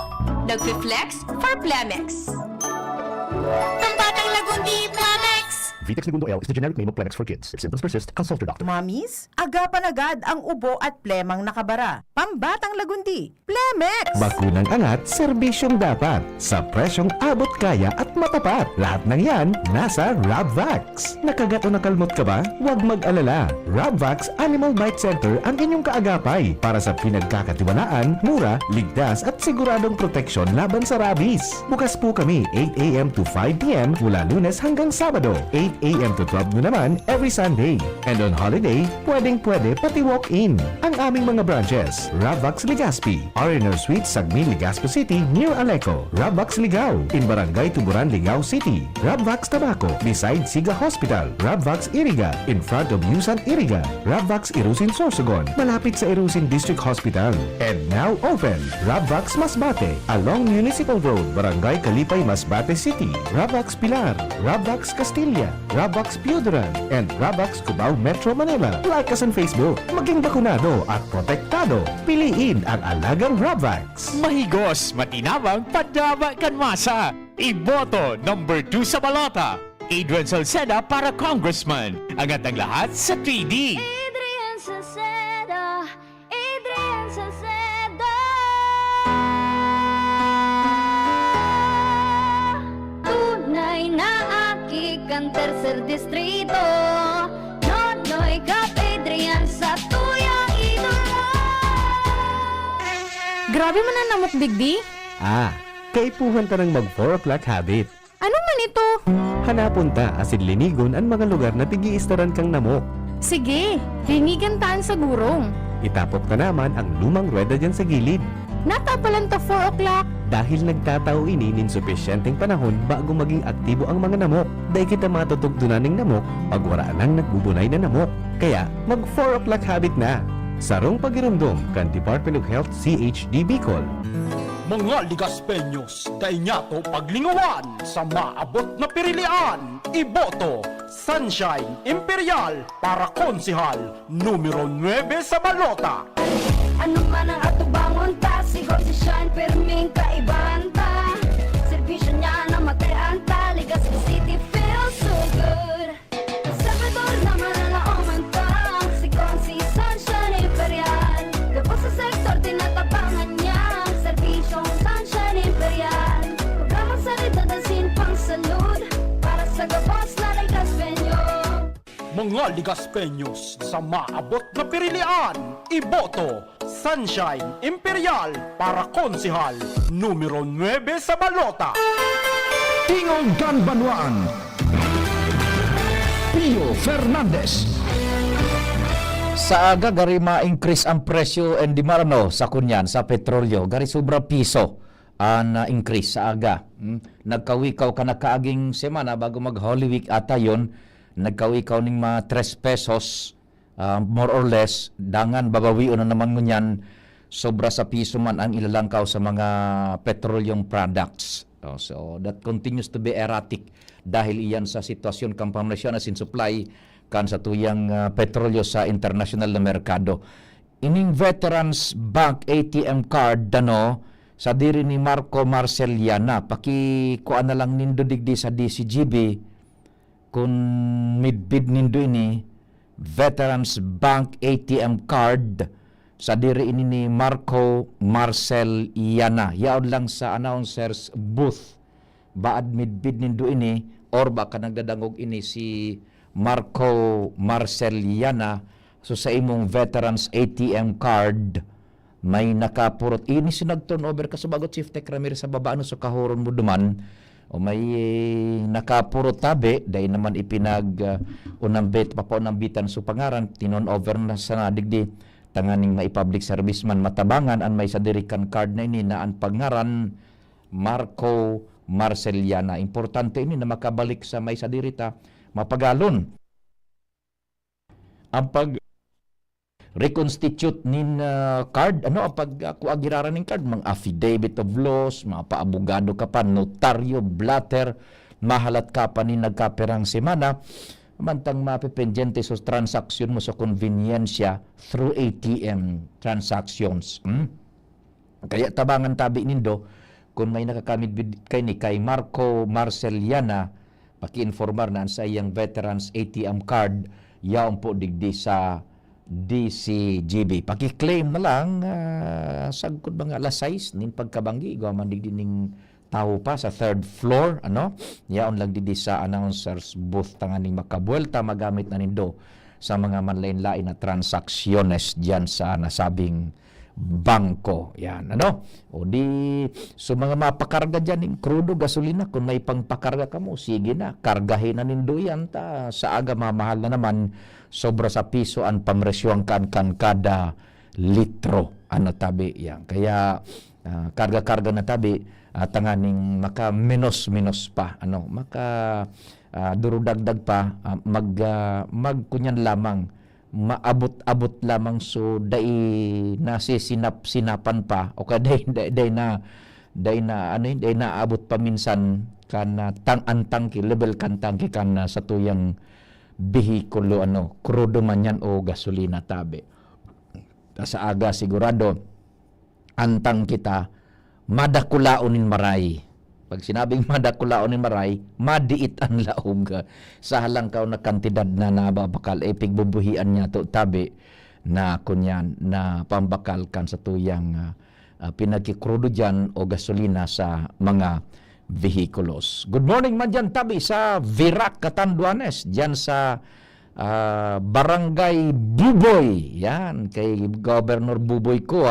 nag-flex for Plemex. Tambatang Lagundi, Plemex! Vitex Segundo L is the generic name of Plemex for kids. If symptoms persist, consult your doctor. Mamis, agapan agad ang ubo at plemang nakabara. Pambatang Lagundi, Plemex! Bakunang angat, serbisyong dapat. Sa presyong abot kaya at matapat. Lahat ng yan, nasa Rabvax. Nakagat o nakalmot ka ba? Huwag mag-alala. Rabvax Animal Bite Center ang inyong kaagapay para sa pinagkakatiwalaan, mura, ligtas at siguradong proteksyon laban sa rabies. Bukas po kami 8 a.m. to 5 p.m. mula Lunes hanggang Sabado, 8 a.m. to 12 noon naman every Sunday. And on holiday, pwedeng-pwede pati walk-in. Ang aming mga branches, Rabvax Legazpi, R&R Suite, Sagmin, Legazpo City, near Aleco. Rabvax Ligao, in Barangay Tuburan, Ligao City. Rabvax Tabaco, beside Siga Hospital. Rabvax Iriga, in front of Yusan Iriga. Rabvax Irusin Sorsogon, malapit sa Irusin District Hospital. And now open, Rabvax Masbate, along Municipal Road, Barangay Kalipay, Masbate City. Rabvax Pilar, Rabvax Castilla, Rabvax Piodoran, and Rabvax Cubao Metro Manila. Like us on Facebook. Maging bakunado at protektado. Piliin ang alagang Rabvax. Mahigos, matinabang, padaba kanmasa. Iboto number 2 sa balota. Adrian Salceda para Congressman. Angat ang lahat sa 3D. Adrian Salceda, Adrian Salceda. Tunay na aki kang tercer distrito. Nonoy Kap Adrian sa tuyang idolo. Grabe man ang namok digdi. Kaipuhan ta ng mag 4 o'clock habit. Ano man ito? Hanapon ta asin linigon ang mga lugar na tigiistaran kang namok. Sige, linigan taan sa gurong. Itapok ta naman ang lumang rueda dyan sa gilid. Natapalan ta 4 o'clock. Dahil nagtatao ini nin sufisyenteng panahon bago maging aktibo ang mga namok. Dahil kita matutugtunan ng namok pag wala nang nagbubunay na namok. Kaya mag 4 o'clock habit na. Sarong pagirumdom kan Department of Health CHD Bicol. Mga Ligaspeños, kainyato paglingawan sa maabot na pirilian. Iboto, Sunshine Imperial para konsihal, numero 9 sa balota. Ano man ang atubangon ta, sigaw si Shine, perming kaibahan ta. Servisyo niya na matayaan ta, Legazpi City feels so good. Salvador naman ang laoman ta, sigaw si Sunshine Imperial. Kapag sa sektor, tinatabangan niya, serbisyong Sunshine Imperial. Programang salita, dasin pang salud, para sa gabos na Ligaspeño. Mga Ligaspeños, sa maabot na pirilian. Iboto, Sunshine Imperial para konsihal, numero 9 sa balota. Tingog Ganbanwaan, Pio Fernandez. Sa aga gari ma-increase ang presyo and demand sa kunyan sa petrolyo, gari sobra piso ang increase sa aga. Nagkawikaw ka na kaaging semana bago mag Holy Week ata yon, nagkawikaw ning mga 3 pesos more or less, dangan babawion na naman ngunyan, sobra sa piso man ang ilalangkaw sa mga petroleum products. So that continues to be erratic dahil iyan sa sitwasyon kang pamnesyon as in supply kan sa tuyang petrolyo sa international na merkado. Ining Veterans Bank ATM card sa diri ni Marco Marceliana, pakikuan na lang nindo digdi sa DCGB kung midbid nindo ini Veterans Bank ATM card sa diri ini ni Marco Marceliana. Yaon lang sa announcer's booth. Baad midbid nindo ini or baka nagdadangog ini si Marco Marceliana. So sa imong Veterans ATM card may nakapurot ini sinag-turnover ka sa bago Chief Tech Ramirez sa babaan sa kahoron mo duman. O may nakapuro tabi, dahil naman ipinag unambit, papaunambitan so pangaran, tinon over na sa nadigdi, tanganing mai-public service man matabangan, ang may sadirikan card na ini na ang pangaran, Marco Marceliana. Importante ini na makabalik sa may sadirita, mapagalon. Ang reconstitute nin card, ang pagkuagiraran nin card, mga affidavit of laws, mga paabogado ka pa, notaryo, blatter, mahalat ka pa nin nagkaperang semana, mantang mapipendyente sa transaksyon mo sa conveniensya through ATM transactions. Kaya tabangan tabi nindo kung may nakakamit kay ni kay Marco Marceliana paki-informar na sa iyang veterans ATM card yaon po digdi sa DCGB. Paki-claim na lang sagkod mga alas 6 ning pagkabanggi gaman digdi ning tao pa sa third floor yaon lang digdi sa announcers booth tanganing makabuelta magamit na nindo sa mga manlain-lain na transaksyones diyan sa nasabing bangko. Yan, O di, so mga mapakarga dyan ng crudo, gasolina, kung may pangpakarga ka mo, sige na, kargahin na nindo yan, sa aga mamahal na naman, sobra sa piso ang pamresyong kan kada litro. Tabi, yan. Kaya, karga-karga na tabi, tanganing maka menos pa, durudagdag pa, magkunyan lamang, maabot-abot lamang so dai sinapan pa o kaday na abot pa minsan kan tangki level kan tangki kan sa tuyang bihikulo crudo man yan o gasolina tabi. Sa aga sigurado antang kita madakulaonin maray. Pag sinabing madakulaonin maray, madiit ang laog. Sa halang na kantidad na nababakal, pigbubuhian niya to tabi na kunyan na pambakal kan sa tuyang pinagkikrudo dyan o gasolina sa mga vehikulos. Good morning man dyan tabi sa Virac, Catanduanes, dyan sa Barangay Buboy. Yan, kay Governor Buboy ko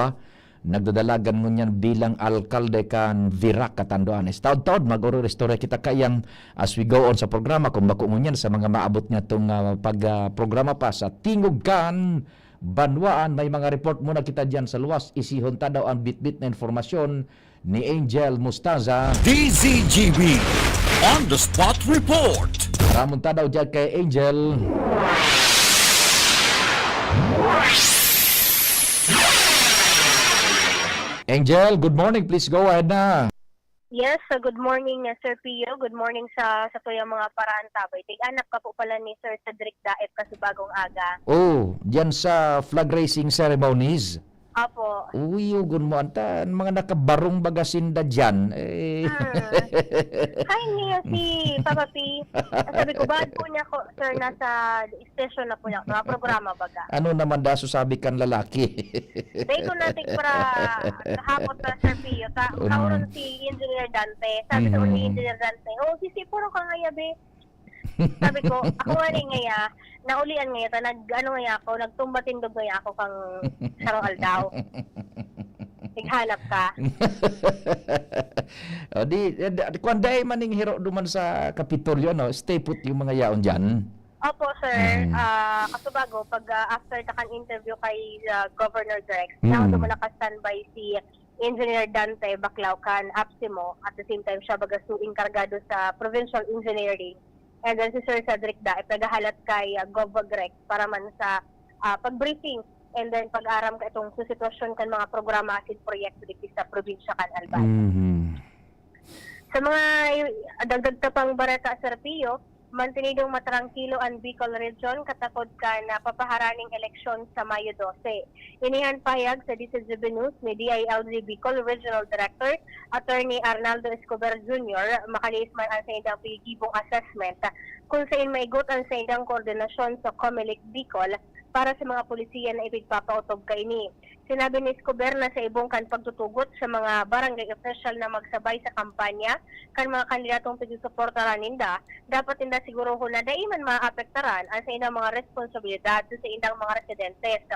nagdadalagan mo niyan bilang alkalde kan Virac, Catanduanes. Taod-taod mag-oro-restore kita kayang as we go on sa programa kung bako mo niyan sa mga maabot niya itong pag-programa pa sa Tingog kan Banwaan. May mga report muna kita dyan sa luwas. Isihon ta daw ang bit-bit na informasyon ni Angel Mustaza. DZGB On The Spot Report. Ramon ta daw dyan kay Angel. Angel, good morning. Please go ahead na. Yes, good morning Sir Pio. Good morning sa tuyang mga paraan tabay. Tig-anak ka po pala ni Sir Cedric Daep kasi bagong aga. Oh, diyan sa flag raising ceremonies. Apo. Uy, ugon mo anta mga nakabarong bagasinda diyan. Hi niya si Papa P. Sabi ko bad po niya ko sir nasa station na po niya mga programa baga. Ano naman daso sabi kan lalaki? Day ko natin para hapot na Sir Pio. Kauron si Engineer Dante. Sabi ko ni Engineer Dante, sisi puro ka nga yabe. Sabi ko, ako nga rin ngaya, naulian ngaya, ako, nagtumba-tindog ngaya ako kang sarong aldaw. Naghanap ka. Kung day maning hiro duman sa Kapitolyo, stay put yung mga yaon dyan. Opo, sir. Kasubago, pag after takan interview kay Governor Drex, na duman naka-standby si Engineer Dante Baclaucan Apsimo. At the same time, siya bagasuing kargado sa Provincial Engineering. And then si Sir Cedric Daep nagahalat kay GovAgRex para man sa pag-briefing and then pag-aram ka itong sitwasyon kan mga programa at proyekto dito sa probinsya kan Albay. Sa mga dagdag tapang barata Sir Pio, mantinidong matrangkilo ang Bicol Region katakod ka na papaharaning eleksyon sa Mayo 12. Inihan payag sa DCGB News ni DILG Bicol Regional Director Attorney Arnaldo Escobar Jr. makaliis man ang sa indang pigibong assessment kung saan maigot ang sa indang koordinasyon sa COMELEC Bicol para sa mga polisiya na ipigpapautob kaini. Sinabi ni Escobar na sa ibong kan pagtutugot sa mga barangay official na magsabay sa kampanya kan mga kandidatong pagsusuportaran ninda, dapat ninda siguro na daiman maapektaran ang sa indang mga responsibilidad sa indang mga residentes.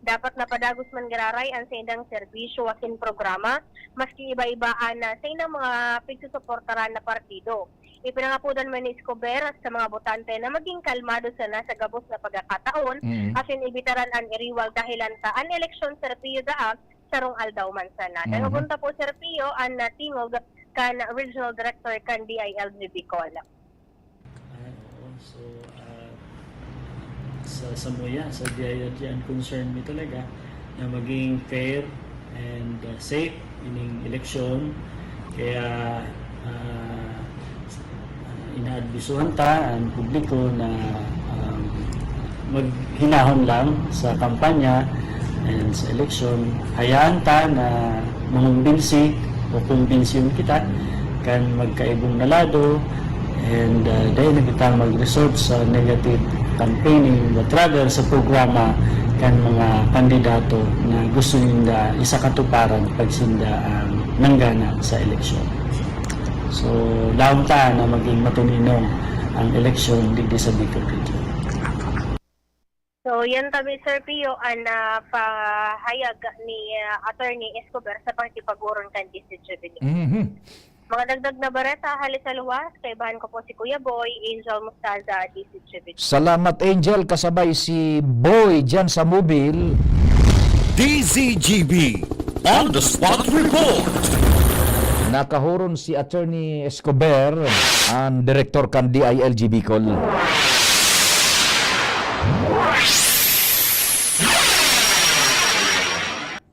Dapat napadagos man gararay ang sa indang serbisyo wakin programa, maski iba-ibaan na sa indang mga pagsusuportaran na partido. Ipinangapudan man ni Escobar sa mga botante na maging kalmado sana sa gabos na pagkakataon asin ibitaran ang iriwal dahilan sa an eleksyon Sir Pio sarong aldaw man sana. Dahil punta po Sir Pio ang tingog kan Regional Director kan DILG Bicol. Sa Moya, sa DILG ang concern mi talaga na maging fair and safe ining eleksyon. Kaya inaadbisuhan ta ang publiko na maghinahon lang sa kampanya and sa eleksyon. Hayaan ta na mangumbinsi o kumbinsiyon kita kan magkaibong nalado and dahil na kita mag-resolve sa negative campaigning but rather sa programa kan mga kandidato na gusto nila isa katuparan pag sinda ang nanggana sa eleksyon. So, laon ta na maging matuninong ang eleksyon dito sa Bicol Region. So, yan tabi Sir Pio ang pahayag ni Attorney Escobar sa pagtipaguron kan District Revenue. Mga dagdag na bareta, halis sa luwas, kaibahan ko po si Kuya Boy, Angel Mustaza, District Revenue. Salamat Angel, kasabay si Boy dyan sa mobile. DZGB On The Spot Report. Nakahuron si Attorney Escobar, ang Director kan DILG Bicol.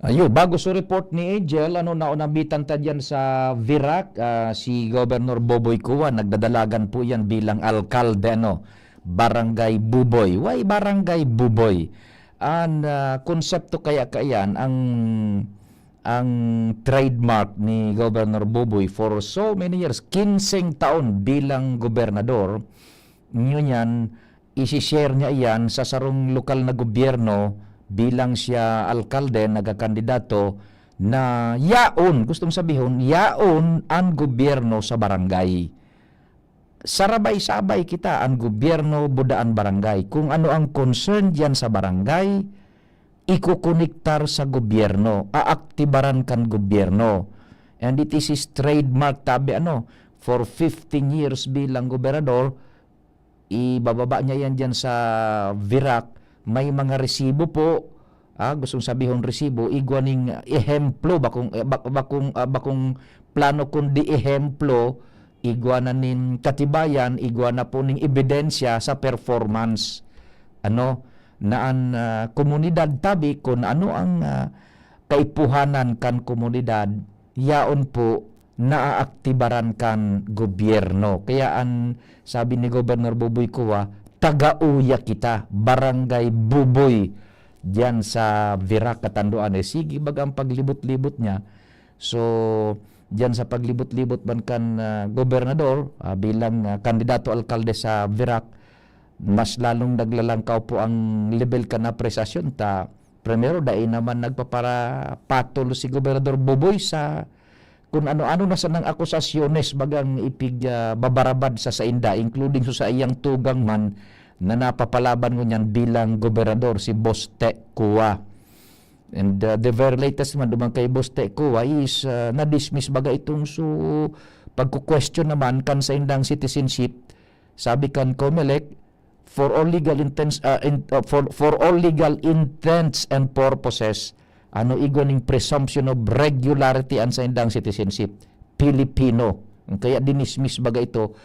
Ayun, bago sa report ni Angel, naunambitan ta dyan sa Virac, si Governor Boboy Cua, nagdadalagan po yan bilang alkalde, Barangay Buboy. Why Barangay Buboy? Ang konsepto kaya kayan, ang trademark ni Governor Boboy for so many years, 15 taon bilang gobernador, yun yan, isi-share niya yan sa sarong lokal na gobyerno bilang siya alkalde, nagakandidato na yaon, gustong sabihin, yaon ang gobyerno sa barangay. Sarabay-sabay kita ang gobyerno, budaan barangay. Kung ano ang concern diyan sa barangay, ikukonektar sa gobyerno, aaktibaran kan gobyerno. And it is his trademark tabi for 15 years bilang gobernador, ibababa niya yan diyan sa Virac. May mga resibo po, gustong sabihin resibo, igwaning ehemplo, bakong plano kundi ehemplo, igwana nin katibayan, igwana po ning ebidensya sa performance. Na ang komunidad tabi, kung ano ang kaipuhanan kan komunidad, yaon po naaaktibaran kan gobyerno. Kaya ang sabi ni Governor Boboy Cua, taga-uya kita, Barangay Buboy, diyan sa Virac, Katanduan. Sige, bagang paglibot-libot niya. So, diyan sa paglibot-libot man kan gobernador, bilang kandidato alkalde sa Virac, mas lalong naglalangkaw po ang level ka na presasyon. Primero, dahil naman nagpapara patol si Gobernador Boboy sa kung ano-ano na sa nang akusasyones bagang babarabad sa sainda, including sa iyang tugang man na napapalaban ko niyan bilang gobernador, si Boste Cua. And the very latest man dumang kay Boste Cua is na-dismiss baga itong pagku-question naman kan sa indang citizenship. Sabi kan COMELEC, for all legal intents and purposes, igwaning presumption of regularity an sa indang citizenship, Pilipino. Kaya dinismiss baga ito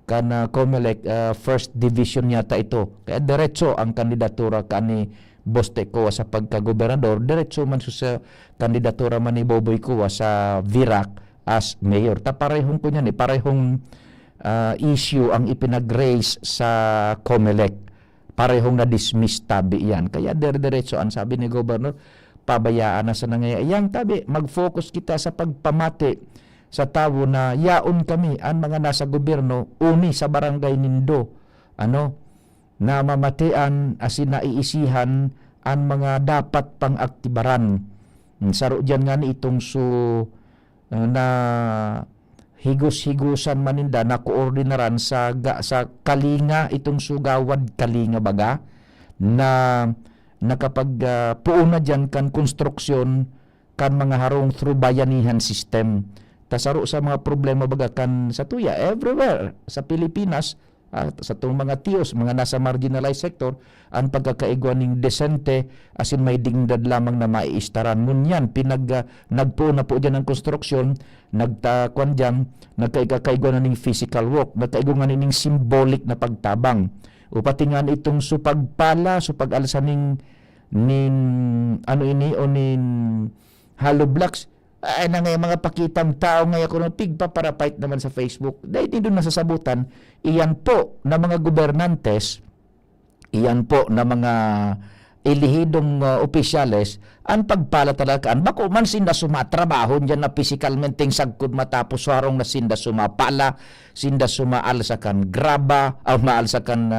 kan COMELEC, first division yata ito. Kaya diretso ang kandidatura kani Boste Cua sa pagka-gobernador, diretso man sa kandidatura man ni Boboy Cua sa Virac as mayor. Parehong po niyan, parehong issue ang ipinag-raise sa COMELEC. Parehong na-dismiss tabi yan. Kaya diretso ang sabi ni Governor, pabayaan na sa nangyayang tabi, mag-focus kita sa pagpamati sa tao na yaon kami ang mga nasa gobyerno, uni sa barangay nindo, na mamatian asin naiisihan ang mga dapat pang aktibaran. Saro dyan nga ni itong na higos-higusan maninda na koordinaran sa Kalinga, itong sugawad Kalinga baga, na nakapag puuna dyan kan konstruksyon kan mga harong through bayanihan system. Tasaro sa mga problema baga kan sa tuya everywhere sa Pilipinas, sa itong mga tiyos, mga nasa marginalized sector, ang pagkakaigwaning desente asin may dignidad lamang na maiistaran. Ngunyan, nagpo na po dyan ang konstruksyon, nagtakuan dyan, nagkaigwa na ning physical work, nagkaigwa nga ning symbolic na pagtabang. Upati nga itong supagpala, supag-alsa ning hollow blocks, ay na ngayon mga pakitang tao ngayon kung pigpaparapait naman sa Facebook. Dahil hindi doon nasasabutan, iyan po na mga gobernantes, iyan po na mga ilihidong opisyales ang pagpalatalakaan. Bako man sinda sumatrabaho dyan na physicalmente sagkod matapos warong na sinda sumapala, sinda sumaal sa kan graba, o maal sa kan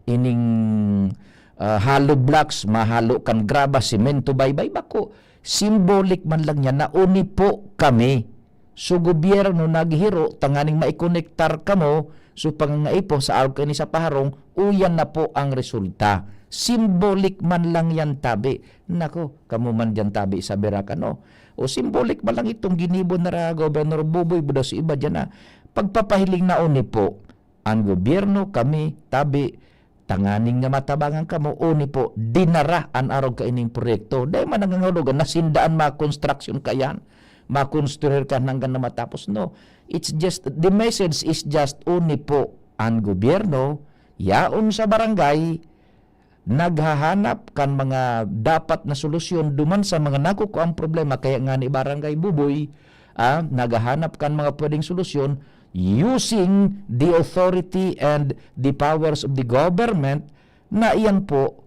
ining hollow blocks, mahalo kan graba, simento, baybay. Bako, symbolic man lang yan na uni po kami. So gobyerno naghiro, tanganing maikonektar kamo, so pangangaipo sa arog kani sa paharong, uyan na po ang resulta. Symbolic man lang yan tabi. Nako, kamo man dyan tabi sa Berak, ano? O symbolic man lang itong ginibon na Gobernador Buboy, buda sa iba dyan na pagpapahiling na uni po, ang gobyerno kami tabi, tanganing nga matabangan kamo, uni po, dinara ang arog ka ining proyekto. Dahil man nangangulugan, nasindaan ma-construction kayan, makonstruir ka hanggang na matapos. No, it's just, the message is just uni po, ang gobyerno, yaon sa barangay, naghahanap kan mga dapat na solusyon duman sa mga nakuko ang problema. Kaya nga ni Barangay Buboy, naghahanap kan mga pwedeng solusyon using the authority and the powers of the government na iyan po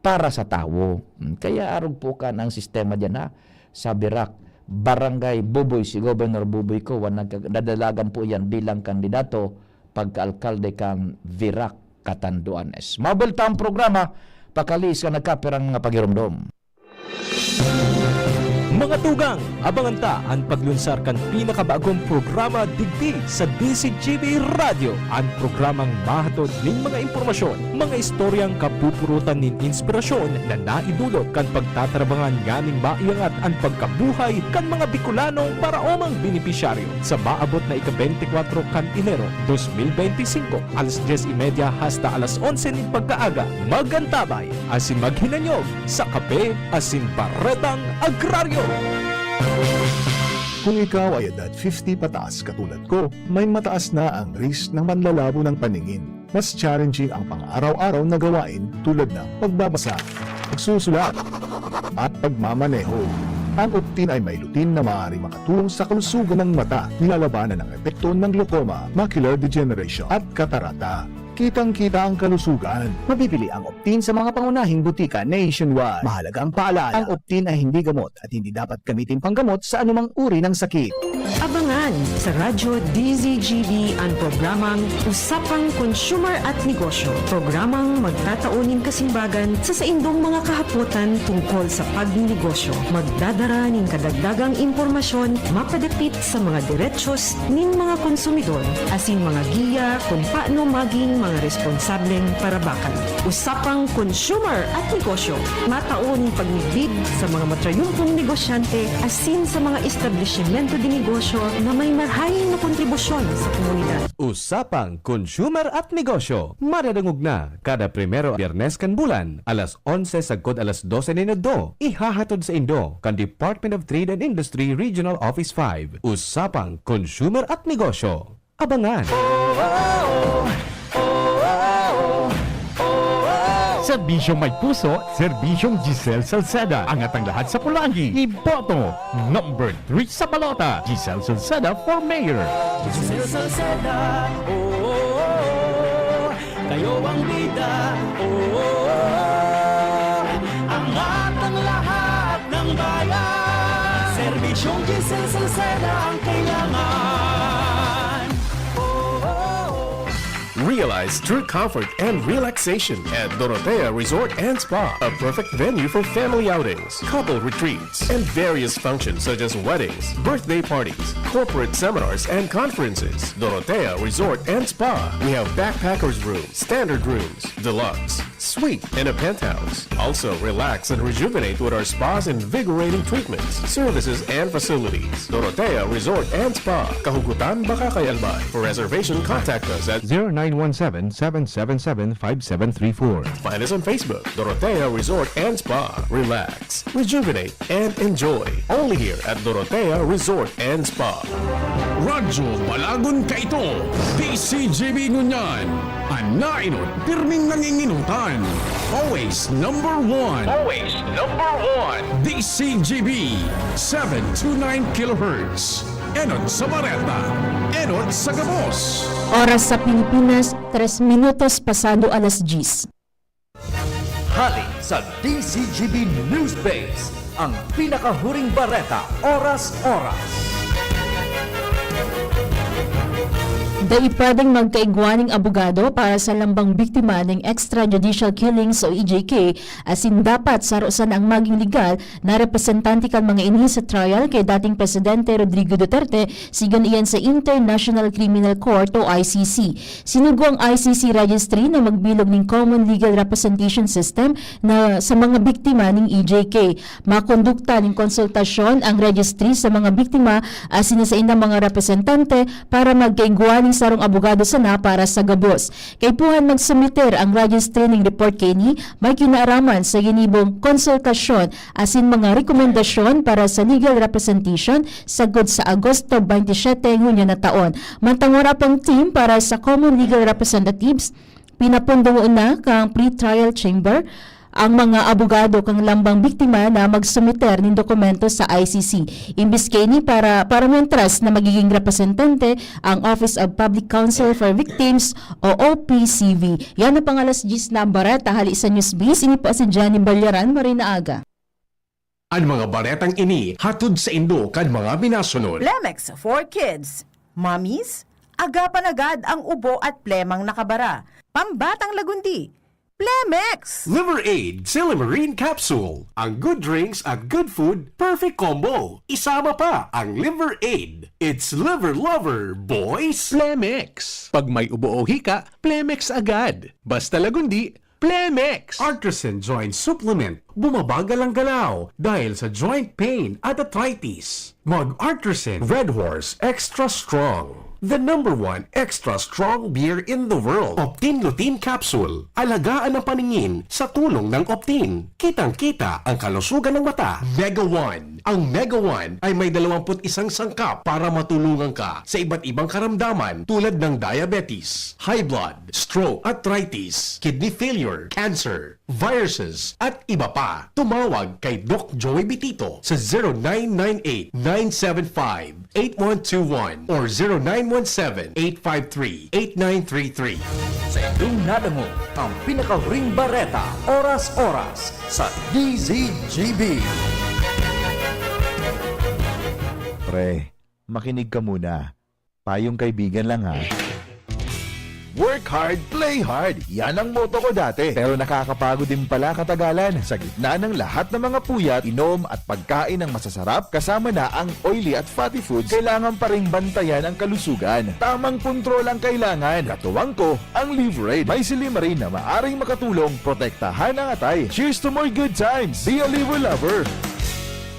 para sa tao. Kaya arog po ka ng sistema dyan sa Berak, Barangay Buboy, si Governor Buboy ko, nadalagan po yan bilang kandidato pagka-alkalde kang Berak, Catanduanes. Mabel ta ang programa, pakalis ka nagkaperang mga pagirumdom. Mga tugang, abangan ta ang paglunsar kan pinakabagong programa digdi sa DCGB Radio. Ang programang mahatod ning mga impormasyon, mga istoryang kapupurutan nin inspirasyon na naidulot kan pagtatrabangan nganing maiangat ang pagkabuhay kan mga Bicolanong para omang benepisyaryo sa maabot na ika-24 kan Enero 2025 alas 10:30 hasta alas 11 nin pagkaaga. Magantabay asin maghinanyog sa kape asin baretang agraryo. Kung ikaw ay edad 50 pataas katulad ko, may mataas na ang risk ng manlalabo ng paningin. Mas challenging ang pang-araw-araw na gawain tulad ng pagbabasa, pagsusulat, at pagmamaneho. Ang Optin ay may lutin na maaari makatulong sa kalusugan ng mata, nilalabanan ang epekto ng glaucoma, macular degeneration at katarata. Kitang-kita ang kalusugan. Mabibili ang Optin sa mga pangunahing butika nationwide. Mahalaga ang paalala, ang Optin ay hindi gamot at hindi dapat gamitin panggamot sa anumang uri ng sakit. Abangan sa Radyo DZGB ang programang Usapang Consumer at Negosyo. Programang magtataunin kasimbagan sa saindong mga kahaputan tungkol sa pagnegosyo. Magdadara ng kadagdagang impormasyon mapadapit sa mga diretsyon ning mga konsumidor asin mga giya kung paano maging mga responsableng parabakan. Usapang Consumer at Negosyo. Mataon pagnigbig sa mga matrayumpong negosyante asin sa mga establishmento de negosyo na may marhaing na kontribusyon sa komunidad. Usapang Consumer at Negosyo. Madadangog na kada primero Biyernes kan bulan, alas 11 sagkod alas 12 ni Nagdo. Ihahatod sa Indo kan Department of Trade and Industry Regional Office 5. Usapang Consumer at Negosyo. Abangan! Serbisyong may puso, Serbisyong Giselle Salceda. Angat ang lahat sa Pulangi. Iboto, number 3 sa balota. Giselle Salceda for Mayor. Giselle Salceda, kayo ang bida, angat ang lahat ng bayan. Serbisyong Giselle Salceda ang kailangan. Realize true comfort and relaxation at Dorotea Resort and Spa, a perfect venue for family outings, couple retreats, and various functions such as weddings, birthday parties, corporate seminars, and conferences. Dorotea Resort and Spa. We have backpackers rooms, standard rooms, deluxe, suite, and a penthouse. Also, relax and rejuvenate with our spas and invigorating treatments, services, and facilities. Dorotea Resort and Spa, Kahugutan, Bakakay, Albay. For reservation, contact us at 0917-777-5734. Find us on Facebook, Dorotea Resort and Spa. Relax, rejuvenate, and enjoy. Only here at Dorotea Resort and Spa. Radyo Balagon Kaito, DCGB Ngunyan. Anainot, pirming nanginginutan. Always number one. Always number one. DCGB, 729 kHz. Enot sa Bareta, Enot sa Gabos. Oras sa Pilipinas, 3 minutos pasado alas 10. Tanghali sa DCGB Newsbase, ang pinakahuring bareta, oras-oras. Dahil pwedeng magkaigwaning abogado para sa lambang biktima ng extrajudicial killings o EJK, asin dapat sarusan ang maging legal na representante kan mga inhi sa trial kay dating Presidente Rodrigo Duterte sigan iyan sa International Criminal Court o ICC. Sinugo ang ICC registry na magbilog ng Common Legal Representation System na sa mga biktima ng EJK. Makondukta ng konsultasyon ang registry sa mga biktima asin sa inang mga representante para magkaigwaning sarong abogado sana para sa gabos. Kay puhan magsumiter ang registry ng report kini may kinaaraman sa ginibong konsultasyon asin mga rekomendasyon para sa legal representation sagod sa Agosto 27 Hunyo na taon. Mantangora pang team para sa Common Legal Representatives pinapundong una kang pre-trial chamber ang mga abogado kang lambang biktima na magsumiter ng dokumento sa ICC. Imbis kini para mientras na magiging representante ang Office of Public Counsel for Victims o OPCV. Yan ang pangalas 10 na bareta hali sa Newsbeat. Ini pa si Johnny Balyaran, Marina Aga. Ang mga baretang ini hatod sa Indo kan mga binasunod. Plemex for Kids. Mommies, agapan agad ang ubo at plemang nakabara. Pambatang lagundi. Plemex! Liver Aid Silimarine Capsule. Ang good drinks at good food, perfect combo. Isama pa ang Liver Aid. It's liver lover, boys! Plemex. Pag may ubo o hika, Plemex agad. Basta lagundi, Plemex. Artisan Joint Supplement. Bumabagal ang galaw dahil sa joint pain at arthritis. Mag-Artisan Red Horse Extra Strong. The #1 extra strong beer in the world. Optin Lutein Capsule. Alagaan ang paningin sa tulong ng Optin. Kitang-kita ang kalusugan ng mata. Mega One. Ang Mega One ay may 21 sangkap para matulungan ka sa iba't ibang karamdaman tulad ng diabetes, high blood, stroke, arthritis, kidney failure, cancer, viruses, at iba pa. Tumawag kay Doc Joey Bitito sa 0998-975-8121 or 0917-853-8933. Sa inyong nadamo, ang pinakahuring bareta, oras-oras sa DZGB. Pre, makinig ka muna. Payong kaibigan lang ha. Work hard, play hard. Yan ang motto ko dati. Pero nakakapagod din pala katagalan. Sa gitna ng lahat ng mga puyat, inom at pagkain ng masasarap, kasama na ang oily at fatty foods, kailangan pa rin bantayan ang kalusugan. Tamang kontrol ang kailangan. Katuwang ko, ang Liver Aid. May silimarin na maaring makatulong, protektahan ang atay. Cheers to more good times. Be a liver lover.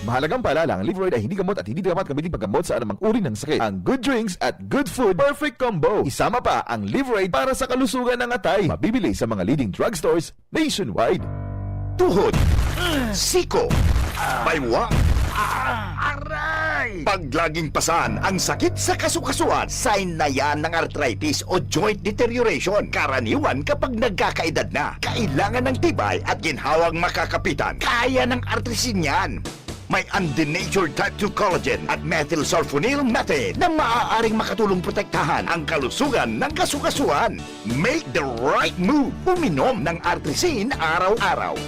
Mahalagang paalala, ang Liver Aid ay hindi gamot at hindi dapat gamitin paggamot sa anumang uri ng sakit. Ang good drinks at good food, perfect combo. Isama pa ang Liver Aid para sa kalusugan ng atay. Mabibili sa mga leading drugstores nationwide. Tuhod, siko, baywa, aray! Pag laging pasan ang sakit sa kasukasuan, sign na yan ng arthritis o joint deterioration. Karaniwan kapag nagkakaedad na. Kailangan ng tibay at ginhawang makakapitan. Kaya ng artrisin yan. May undenatured type 2 collagen at methylsulfonyl methane na maaaring makatulong protektahan ang kalusugan ng kasukasuan. Make the right move. Uminom ng Artrisin araw-araw.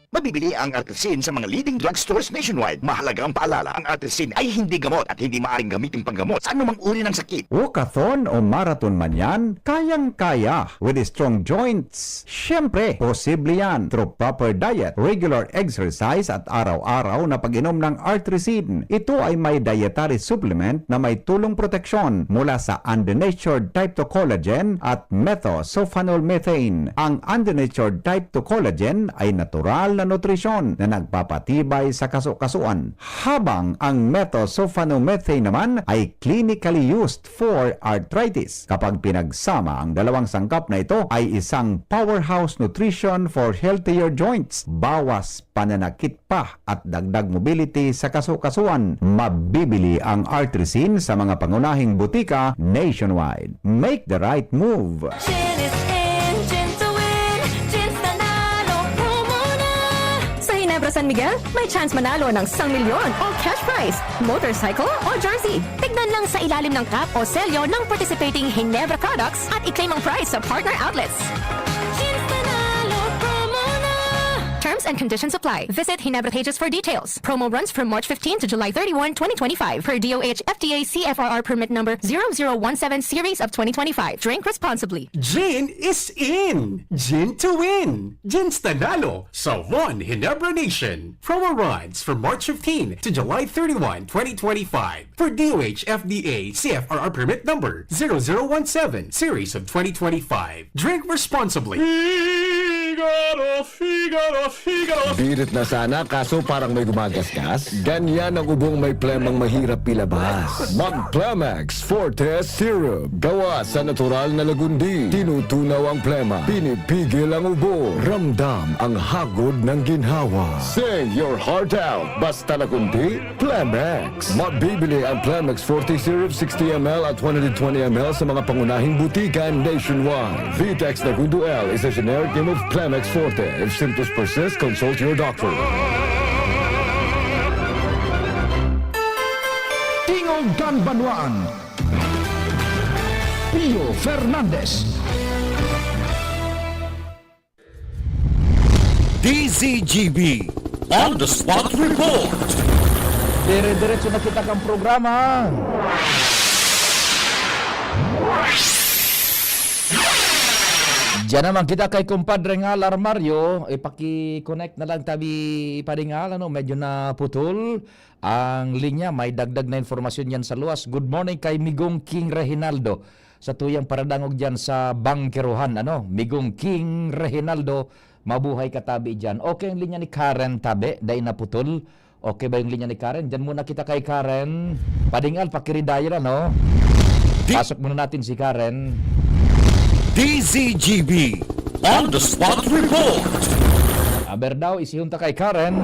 Mabibili ang Artrisin sa mga leading drugstores nationwide. Mahalagang paalala, ang Artrisin ay hindi gamot at hindi maaaring gamitin panggamot sa anumang uri ng sakit. Walkathon o marathon man yan, kayang-kaya with strong joints. Siyempre, posible yan through proper diet, regular exercise at araw-araw na pag-inom ng Artrisin. Ito ay may dietary supplement na may tulong proteksyon mula sa undenatured type 2 collagen at methylsulfonyl methane. Ang undenatured type 2 collagen ay natural na nutrisyon na nagpapatibay sa kasukasuan, habang ang methylsulfonyl methane naman ay clinically used for arthritis. Kapag pinagsama ang dalawang sangkap na ito ay isang powerhouse nutrition for healthier joints, bawas pananakit pa at dagdag mobility sa kasukasuan. Mabibili ang Artrisin sa mga pangunahing butika nationwide. Make the right move. San Miguel, may chance manalo ng 1 milyon o cash prize, motorcycle o jersey. Tignan lang sa ilalim ng cap o selyo ng participating Ginebra products at i-claim ang prize sa partner outlets. Terms and conditions apply. Visit Ginebra pages for details. Promo runs from March 15 to July 31, 2025 per DOH FDA CFRR permit number 0017 series of 2025. Drink responsibly. Gin is in! Gin to win! Gin's Tanalo sa One Ginebra Nation. Promo runs from March 15 to July 31, 2025 for DOH FDA CFRR permit number 0017 series of 2025. Drink responsibly. Birit na sana kaso parang may gumagasgas. Ganyan ang ubong may plemang mahirap ilabas. Mag Plemex Forte Syrup. Gawa sa natural na lagundi. Tinutunaw ang plema. Pinipigil ang ubo. Ramdam ang hagod ng ginhawa. Sing your heart out. Basta lagundi, Plemex. Mabibili ang Plemex Forte Syrup 60ml at 120ml sa mga pangunahing butikan nationwide. Vitex Nagundo L is a generic name of Plemex Forte. If symptoms persist, consult your doctor. Tingog Ganbanwaan. Pio Fernandez. DZGB On the Spot Report. Dire-diretso na kita kang programa. Diyan naman kita kay kumpadre nga Armario, ipaki-connect na lang tabi paringal, medyo na putol ang linya, may dagdag na informasyon yan sa luwas. Good morning kay Migong King Reginaldo sa tuyang paradangog dyan sa Bangkeruhan, Migong King Reginaldo, mabuhay ka tabi dyan. Okay ang linya ni Karen tabi, dahil na putol. Okay ba yung linya ni Karen? Dyan muna kita kay Karen. Padingal, pakiridaya na, Pasok muna natin si Karen. DZGB On the Spot Report. Aber daw, isihunta kay Karen.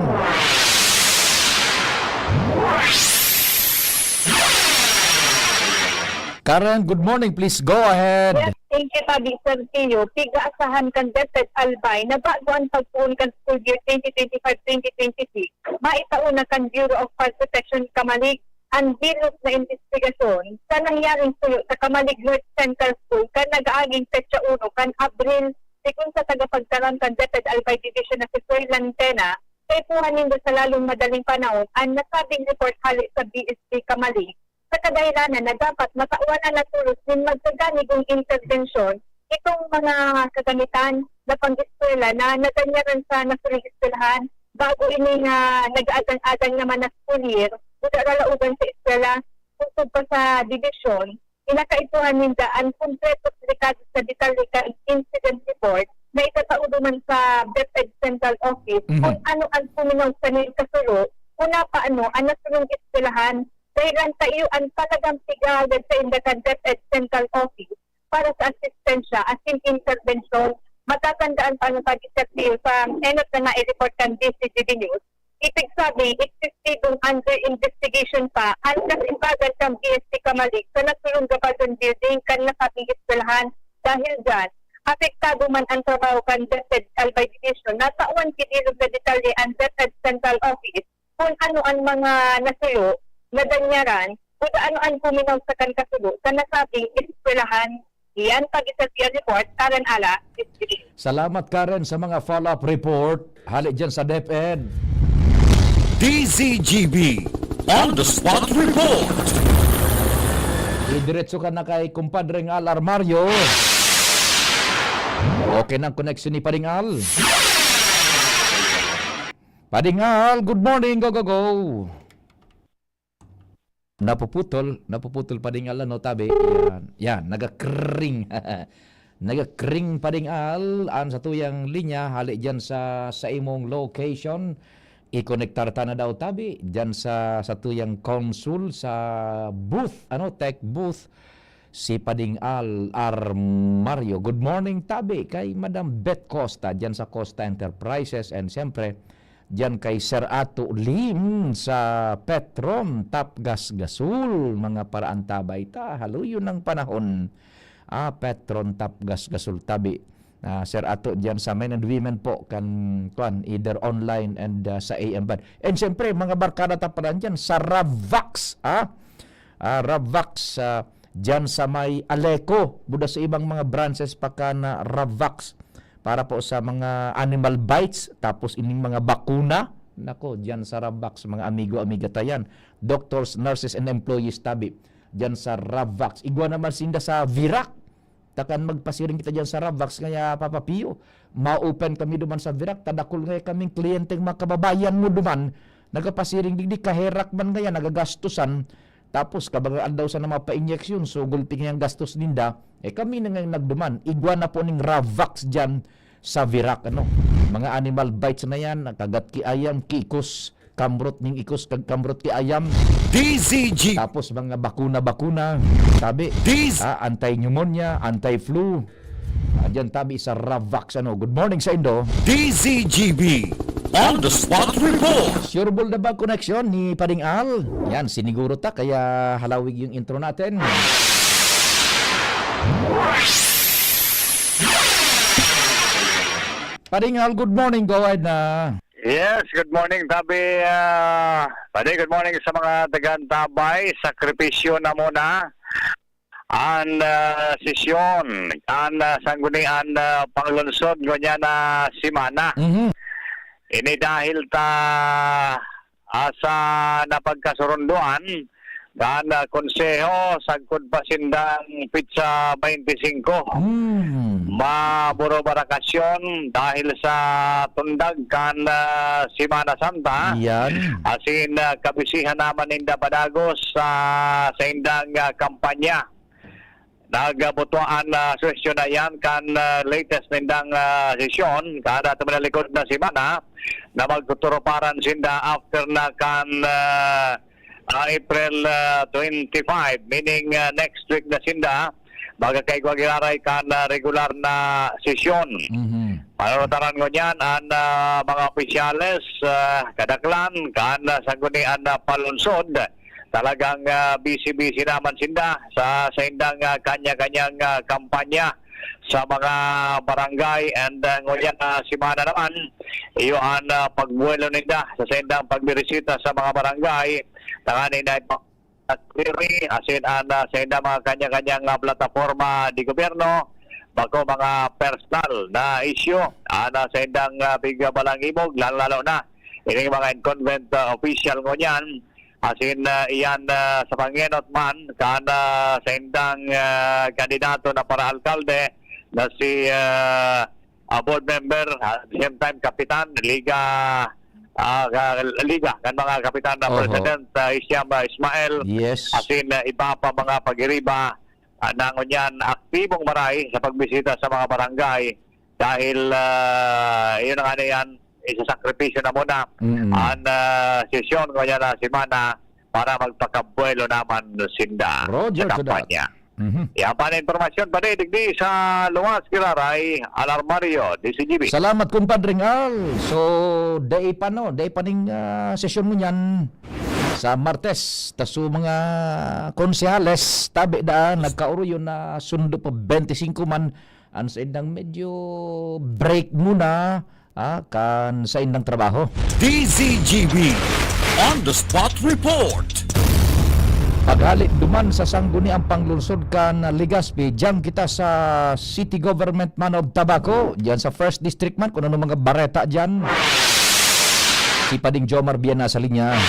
Karen, good morning. Please go ahead. Yes, thank you, Tabi Sergio. Tiga-asahan kan Deped Albay na baguan pagpuon kan school year 2025-2026. Maitauna kan Bureau of Fire Protection Kamalig ang bilog na investigasyon sa nangyaring suyo sa Kamalig North Central School kan nag-aaging petsa 1 kan Abril sikun sa tagapagkaroon kan Deped Albay Division na si Soy Lantena kay puhanin do sa lalong madaling panahon ang nasabing report hali sa BSP Kamalig sa kadahilanan na dapat makauwanan na tulos ng magkaganigong intervensyon itong mga kagamitan na pang-eskwela na naganyaran sa nasuling eskwelahan bago ini nga nag-aadang-adang naman na school year udaralauban sa eskwela, kusog pa sa division, inakaituhan ninda ang kompleto delikado sa detalye ka incident report na itatauduman sa DepEd Central Office kung ano ang puminaw sa niyong kasulo, una pa ang nasulong eskwelahan, dahil ang tayo ang talagang pigalan sa indakan DepEd Central Office para sa asistensya as in intervention, matatandaan pa ang pag-isatiyo sa enot na na-report ng DCGB News. Ibig sabi, existidong under investigation pa ang kasimbagan ng BSP Kamalig sa nasulong Gabaton Building kan nasabing eskwelahan. Dahil dyan, apektado man ang trabaho kan DepEd Albay Division na tauan kinilog na detalye ang DepEd Central Office kung ano ang mga nasuyo na danyaran kung ano ang puminaw sa kan kasulo sa nasabing eskwelahan. Iyan pag-isatiya report, Karen Ala, Salamat Karen sa mga follow-up report. Hali dyan sa DepEd. DZGB On the Spot Report. Diretso ka na kay kumpadre nga Armario. Okay na ang connection ni Padingal. Padingal, good morning, go, go, go. Napuputol Padingal, tabi. Yan, nagakring. Nagakring Padingal, ang sa tuyang linya, hali dyan sa imong location. I-connectar ta na daw tabi dyan sa tuyang consul sa booth, tech booth, si Padingal Armario. Good morning tabi kay Madam Beth Costa dyan sa Costa Enterprises, and siyempre dyan kay Sir Ato Lim sa Petron Tap Gas Gasul, mga paraan tabay ta haluyo ng panahon. Petron Tap Gas Gasul tabi. Sir Ato dyan sa men and women po kan either online and sa AM band. And siyempre mga barkada taparan dyan sa Ravax, Ravax dyan sa may Aleco, buda sa ibang mga branches pa ka na Ravax para po sa mga animal bites, tapos ining mga bakuna. Nako, diyan sa Ravax, mga amigo-amiga tayan. Doctors, nurses, and employees tabi. Diyan sa Ravax. Igwa naman sinda sa Virac. Takan magpasiring kita diyan sa Ravax, kaya Papa Pio. Ma-open kami duman sa Virac. Tadakol nga kaming kliyenteng mga kababayan mo duman. Nagapasiring digdi, kaherak man nga yan, nagagastusan. Tapos, kabagaan daw sa na mapa-injeksyon, so gulping yung gastos ninda. Kami na ngayon nagduman. Igwa na po ning Ravax diyan sa Virac, ano. Mga animal bites na yan, kagat ki ayam, kikos, kamrot ning ikos, kamrot ki ayam. DZG. Tapos mga bakuna-bakuna, sabi, anti-pneumonia, anti-flu. Diyan tabi sa Ravax, ano. Good morning sa Indo. DZGB. On the spot report. Sureball na ba connection ni Pading Al? Yan, siniguro ta, kaya halawig yung intro natin. Pading Al, good morning. Go ahead na. Yes, good morning, Tabi. Good morning sa mga taga-Tabay. Sakripisyo na muna. An sesyon, an sanggunian panglunsod ganyan na simana. Ini dahil ta asa napagkasurunduan kan konseho sagkod pasindang pizza 25. Maburo barakasyon dahil sa tundag kan Semana Santa. Yan. Asin kabisihan naman ninda padagos sa indang kampanya. Nagabutuan na sesyon na yan kan latest nindang sesyon kada tumalikod na semana na magtuturuparan sinda after na kan April 25, meaning next week na sinda magkakaigwagiraray kan regular na sesyon. Panunutaran ko niyan ang mga opisyales kadaklan kan sanggunian na palunsod. Talagang busy-busy naman sinda sa indang kanya-kanyang kampanya sa mga barangay and ngunyan simana naman iyon pagbuelo ninda sa indang pagbirisita sa mga barangay tanganin na clearing asin sa indang mga kanya-kanyang plataforma di gobyerno bako mga personal na issue sa indang bigabalang imog lalo na ining mga incumbent official ngunyan asin iyan sa pangenot man kan sa indang kandidato na para alkalde na si board member at the same time kapitan liga kan mga kapitan na president Isyam Ismail. Yes. Asin iba pa mga pagiriba na ngunyan aktibong maray sa pagbisita sa mga barangay dahil yun ang ano yan isasakripisyo na muna ang sesyon ko niya na semana para magpakabuelo naman sinda Roger sa kampanya. Yan pa na informasyon pa rin digdi sa Luwas Kiraray, Alarmario, DCGB. Salamat kumpadring Al. So, day pa ning sesyon mo niyan sa Martes. Taso mga konsehales, tabi daan, nagkauro yun na sundo pa 25 man. Ang sa indang medyo break muna kan sa indang trabaho. DZGB On the Spot Report. Paghalit duman sa sangguni ang panglunsod kan Legazpi, diyan kita sa City Government man of Tabaco, diyan sa First District man, kung ano mga bareta diyan. Si Pading Jomar Biana sa linya.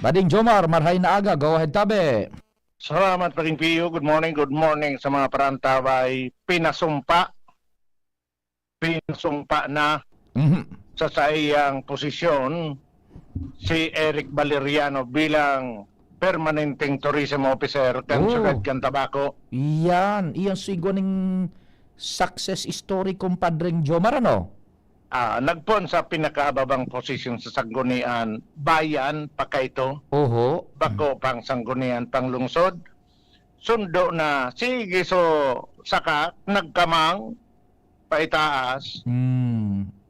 Pading Jomar, marhay na aga, go ahead tabi. Salamat Pading Pio, good morning sa mga parantabay. Pinasumpa na sa sayang posisyon si Eric Valeriano bilang permanenteng tourism officer kan Sugad kan Tabaco. Iyan sigo ning success story kumpadring Jomar ano? Nagpon sa pinakaababang posisyon sa sanggunian bayan pakaito. Oho. Bako pang sanggunian panglungsod. Sundo na sige so saka nagkamang paitaas.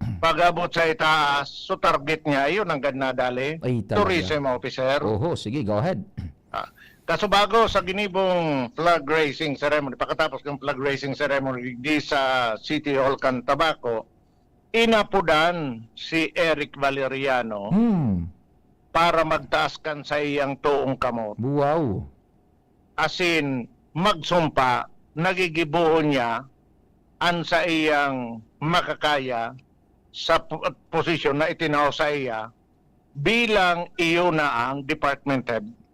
Pag-abot sa itaas, so target niya, yun ang nadali. Tourism officer. Oho, sige, go ahead. Kaso bago sa ginibong flag raising ceremony, pagkatapos ng flag raising ceremony di sa City Hall kan Tabaco, inapudan si Eric Valeriano para magtaas kan sa iyang tuong kamot. Wow. Asin, magsumpa, nagigibuon niya an sa iyang makakaya sa posisyon na itinaw sa iya bilang iyo na ang department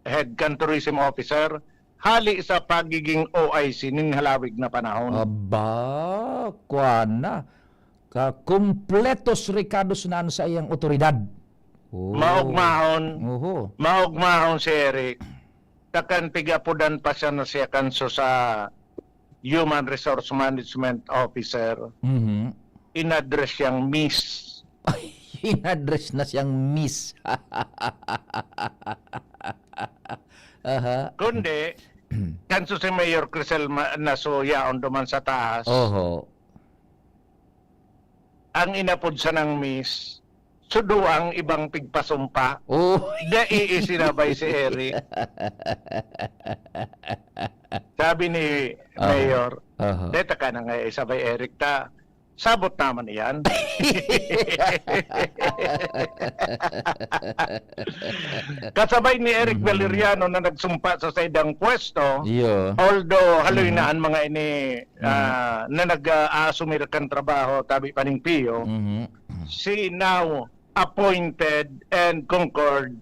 head kan tourism officer hali sa pagiging OIC nin halawig na panahon. Aba, kuana. Kompletos Ricardos na sa iyang otoridad. Oh. Maugmahon si Eric. Takan pigapudan pa siya na siya kanso sa Human Resource Management Officer. Inaddress siyang Miss. Inaddress na siyang Miss. Kundi, kanso si Mayor Crisel Nasuya on duman sa taas. Ang inapod sa ng Miss, suduang ibang pigpasumpa. Dai isinabay si Eric. Sabi ni Mayor, deta ka na nga isabay Eric ta. Sabot naman yan. Kasabay ni Eric Valeriano na nagsumpa sa saydang pwesto, although haloy na ang mga ini na nag-aasumir kan trabaho tabi paning Pio, si now appointed and conquered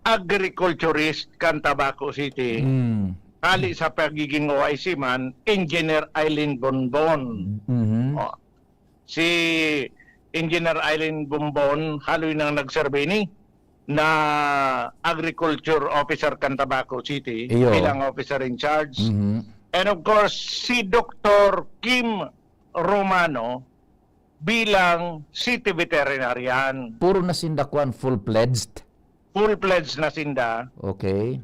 agriculturist kan Tabaco City. Kali sa pagiging OIC man, Engineer Eileen Bonbon. Si Engineer Eileen Bonbon, haloy nang nagsurvey ni na agriculture officer kan Tabaco City, bilang officer in charge. And of course, si Dr. Kim Romano bilang city veterinarian. Puro na sindakuan full-pledged? Full-pledged na sinda. Okay.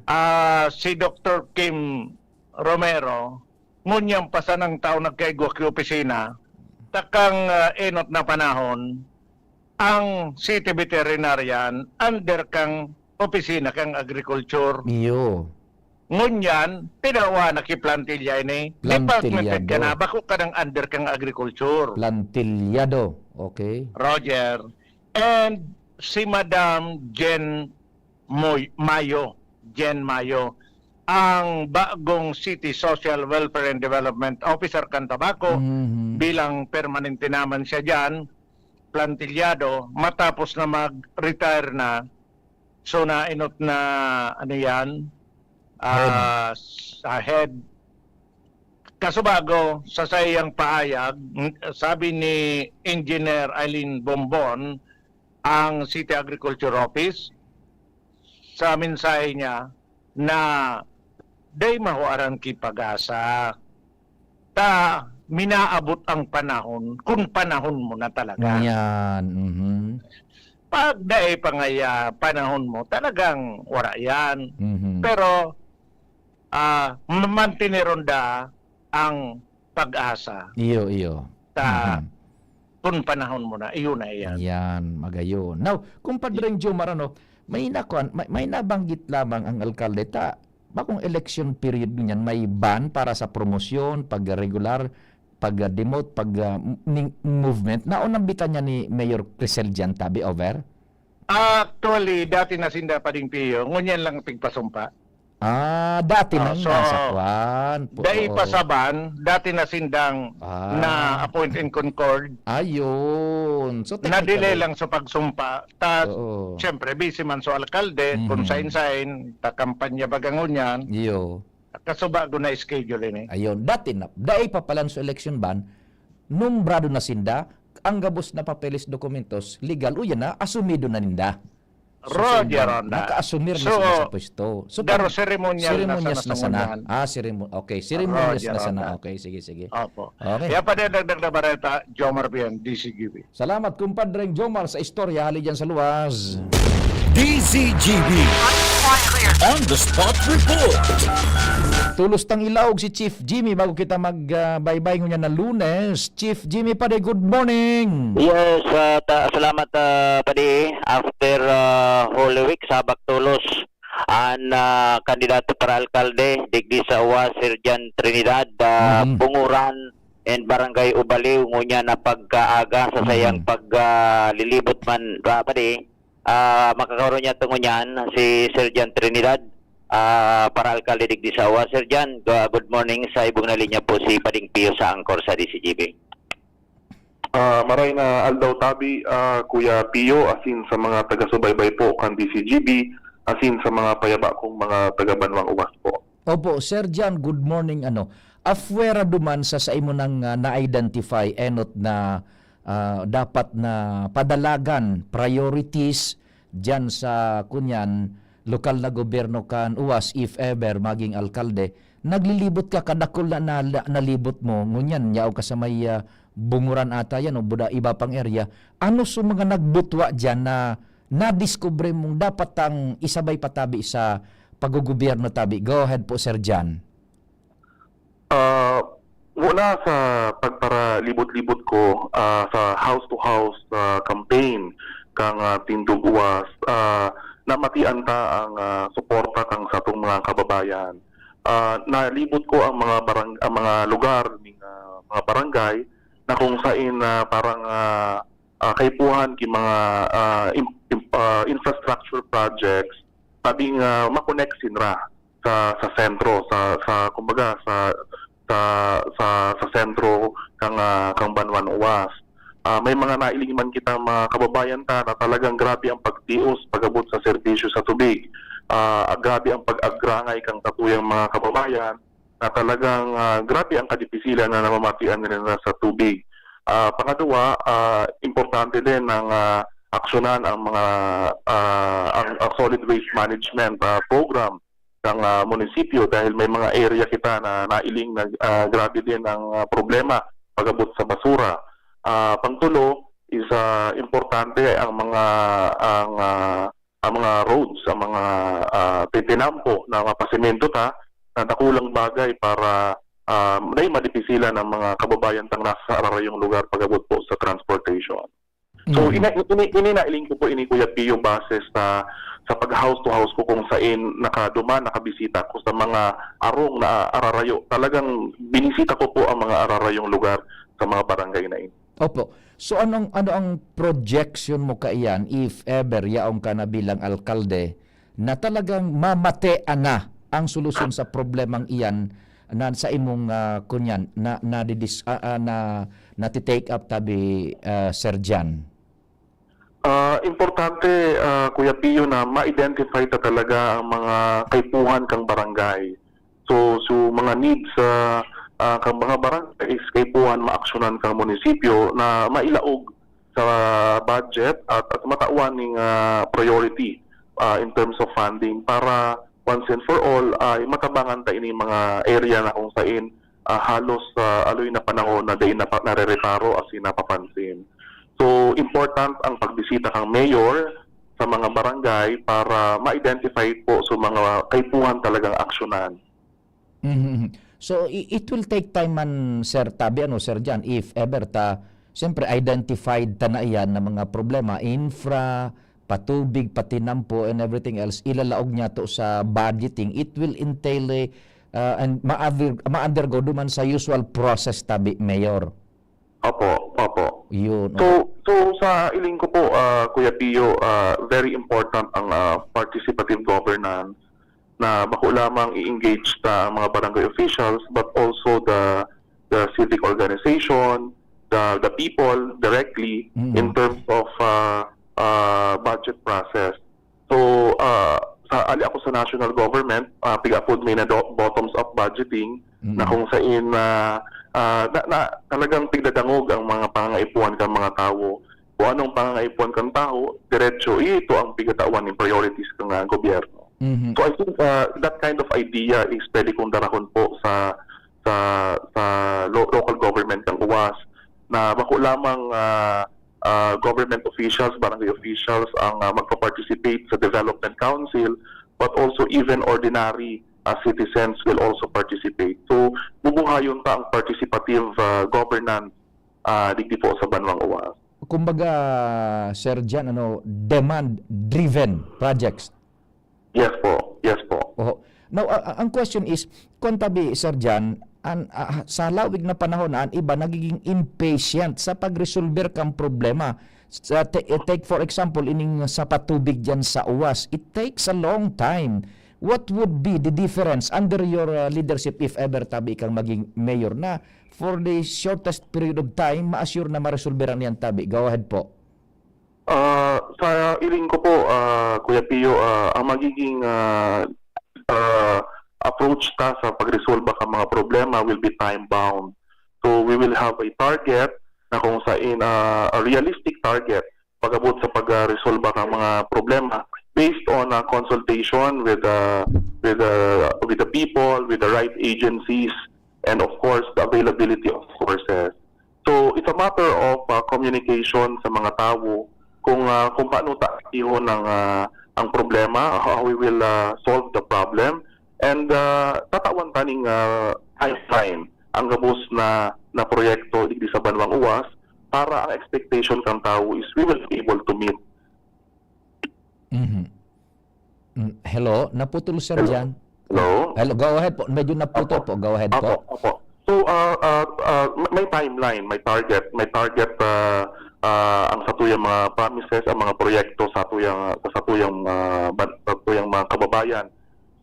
Si Dr. Kim Romero, ngunyang pasanang tao nagkaigwa ki opisina, takang enot na panahon, ang city veterinarian under kang opisina kang agriculture. Ngunyan, tinawa na ki plantilya ini. Department head ka na, bako ka ng under kang agriculture. Plantilyado. Okay. Roger. And si Madam Jen Mayo, ang bagong City Social Welfare and Development Officer kan Tabaco, bilang permanente naman siya dyan, plantilyado, matapos na mag-retire na, so nainot na ano yan, head. Kasubago, sa sayang paayag, sabi ni Engineer Eileen Bonbon, ang City Agriculture Office, sa mensahe niya na day mahuaran ki pag-asa. Ta minaabot ang panahon kung panahon mo na talaga. Yan. Pag day pangaya panahon mo, talagang wala yan. Pero mantineronda ang pag-asa. Iyo. Kung panahon mo na, iyon na yan. Yan, magayon. Now, kung Padreng Joe Marano, may nabanggit lamang ang alkalde bakong election period niyan may ban para sa promosyon, pag-regular, pag-demote, pag-movement. Naunang bitan niya ni Mayor Crisel dyan, tabi over? Actually, dati na sinda pa ding Pio, ngunyan lang pigpasumpa. Dati nang nasa kwan. Dahil pasaban, dati na sindang na appoint and concord. Ayun. So, na-delay lang sa pagsumpa. Siyempre, busy man so alkalde, kung sign, kampanya bagangon yan. Kasubago na schedule ini. Ayun. Dati pa palan sa election ban, numbrado na sinda, ang gabos na papeles dokumentos, legal, uyan na, asumido na ninda. Roger Ronda. Naka-asumir na sila sa pwesto. Pero ceremonial na sana. Okay, ceremonious na sana. Okay, sige. Opo. Okay. Kaya pa din dagdag na bareta, Jomar Bian, DCGB. Salamat, kumpadreng Jomar, sa istorya. Hali dyan sa luwas. DCGB On the Spot Report. Tulos tang ilaog si Chief Jimmy bago kita mag-bye-bye ngunya na Lunes. Chief Jimmy Pade, good morning. Yes, salamat Pade. After Holy Week, Sabak Tulos, ang kandidato para alkalde, digdi sa UWA, Sergeant Trinidad, Bunguran, and Barangay Ubaliw, ngunya na pagkaaga sa sayang paglilibot man, Pade. Makakaroon niya tungo niyan si Sergeant Trinidad para alkalde digdi sa Uwas. Sir Jan, good morning. Sa ibong na linya po si Pading Pio sa Angkor sa DCGB. Maray na aldaw tabi, Kuya Pio, asin sa mga taga-subaybay po kan DCGB, asin sa mga payaba kong mga taga-Banwang Uwas po. Opo, Sir Jan, good morning. Afwera duman sa imo nang na-identify enot na dapat na padalagan priorities dyan sa kunyan lokal na gobyerno kan Uwas if ever maging alkalde. Naglilibot ka kadakol na nalibot mo ngunyan yaw ka sa may bunguran ata yan o buda iba pang area. Ano sa mga nagbutwa dyan na nadiskubre mong dapat ang isabay patabi sa paggugobyerno tabi? Go ahead po, Sir Jan. Mula sa pagpara libot-libot ko sa house-to-house campaign kang Tindog Uwas, namatian ta ang suporta kang sa itong mga kababayan. Nalibot ko ang mga lugar ng mga barangay na kung saan parang kaipuhan ki mga infrastructure projects tabing makonect sinra sa sentro sa kumbaga sa sentro kang Banwan Uwas. May mga nailing man kita mga kababayan ta na talagang grabe ang pagtios pagabot sa serbisyo sa tubig. Grabe ang pag-agrangay kang tatuyang mga kababayan na talagang grabe ang kadipisilan na namamatian nila sa tubig. Pangalawa, importante din ang aksyonan ang mga ang solid waste management program ng munisipyo dahil may mga area kita na nailing na grabe din ang problema pagabot sa basura. Pangtulo is importante ang mga roads, ang mga titinampo na mapasimento ta na nakulang bagay para may madipisilan ng mga kababayan tang nasa ararayong lugar pagabot po sa transportation. So inailing ko po Kuya Pio basis sa pag-house to house ko kung saan nakabisita ko sa mga arong na ararayo. Talagang binisita ko po ang mga ararayong lugar sa mga barangay na ini. Opo. So ano ang projection mo kaiyan if ever yaong ka na bilang alkalde na talagang mamatean na ang solusyon sa problemang iyan na sa imong kunyan na take up tabi Sir Jan? Importante Kuya Pio na ma-identify ta talaga ang mga kaipuhan kang barangay. So mga needs kang mga barangay is kaipuhan maaksyonan kang munisipyo na mailaog sa budget at matawan ning priority in terms of funding para once and for all ay matabangan ta ini mga area na kung saan halos aloy na panahon na dayon na narereparo as napapansin. So important ang pagbisita kang mayor sa mga barangay para ma-identify po sa mga kaipuhan talagang aksyonan. So it will take time man Sir Tabi Sir Jan if ever siyempre identified ta na iyan na mga problema infra patubig, patinampo and everything else ilalaog niya to sa budgeting. It will entail and ma-undergo duman sa usual process tabi Mayor. Opo. Yun. So sa iling ko po Kuya Pio, very important ang participative governance na bako lamang i-engage ta mga barangay officials but also the civic organization, the people directly in terms of budget process. So ali ako sa national government, pigapod may na bottoms up budgeting na kung saan talagang tigdadangog ang mga pangangaipuan kang mga tao. Kung anong pangangaipuan kang tao, diretso ito ang pigatawan ng priorities kang gobyerno. So I think that kind of idea is pwede kong darahon po sa local government kang Uwas na bako lamang government officials, barangay officials ang magpa-participate sa development council but also even ordinary citizens will also participate. So bubuhayon ta ang participative governance digdi po sa Banwang Uwas. Kumbaga Sir Jan, demand-driven projects. Yes po. Now, ang question is, kung tabi, Sir Jan, sa lawig na panahon ang iba nagiging impatient sa pag-resolver kang problema. Take for example, ining sa patubig dyan sa Uwas. It takes a long time. what would be the difference under your leadership if ever tabi kang maging mayor na for the shortest period of time ma-assure na maresolberan yan tabi? Go ahead po. Sa iling ko po, Kuya Pio, ang magiging approach ta sa pagresolba ka mga problema will be time-bound. So we will have a target na kung saan a realistic target pag-abot sa pag-resolba ka mga problema based on consultation with the people, with the right agencies, and of course the availability of resources. So it's a matter of communication sa mga tao kung paano taihon ang problema, how we will solve the problem, and tatawan taning timeline ang gabos na proyekto digdi sa Banwang Uwas para ang expectation kang tao is we will be able to meet. Hello, naputol sir dyan. Hello? Hello, go ahead po. Medyo naputol po. Go ahead po. Opo. So, may timeline, may target ang satuyang mga promises, ang mga proyekto sa satuyang mga kababayan.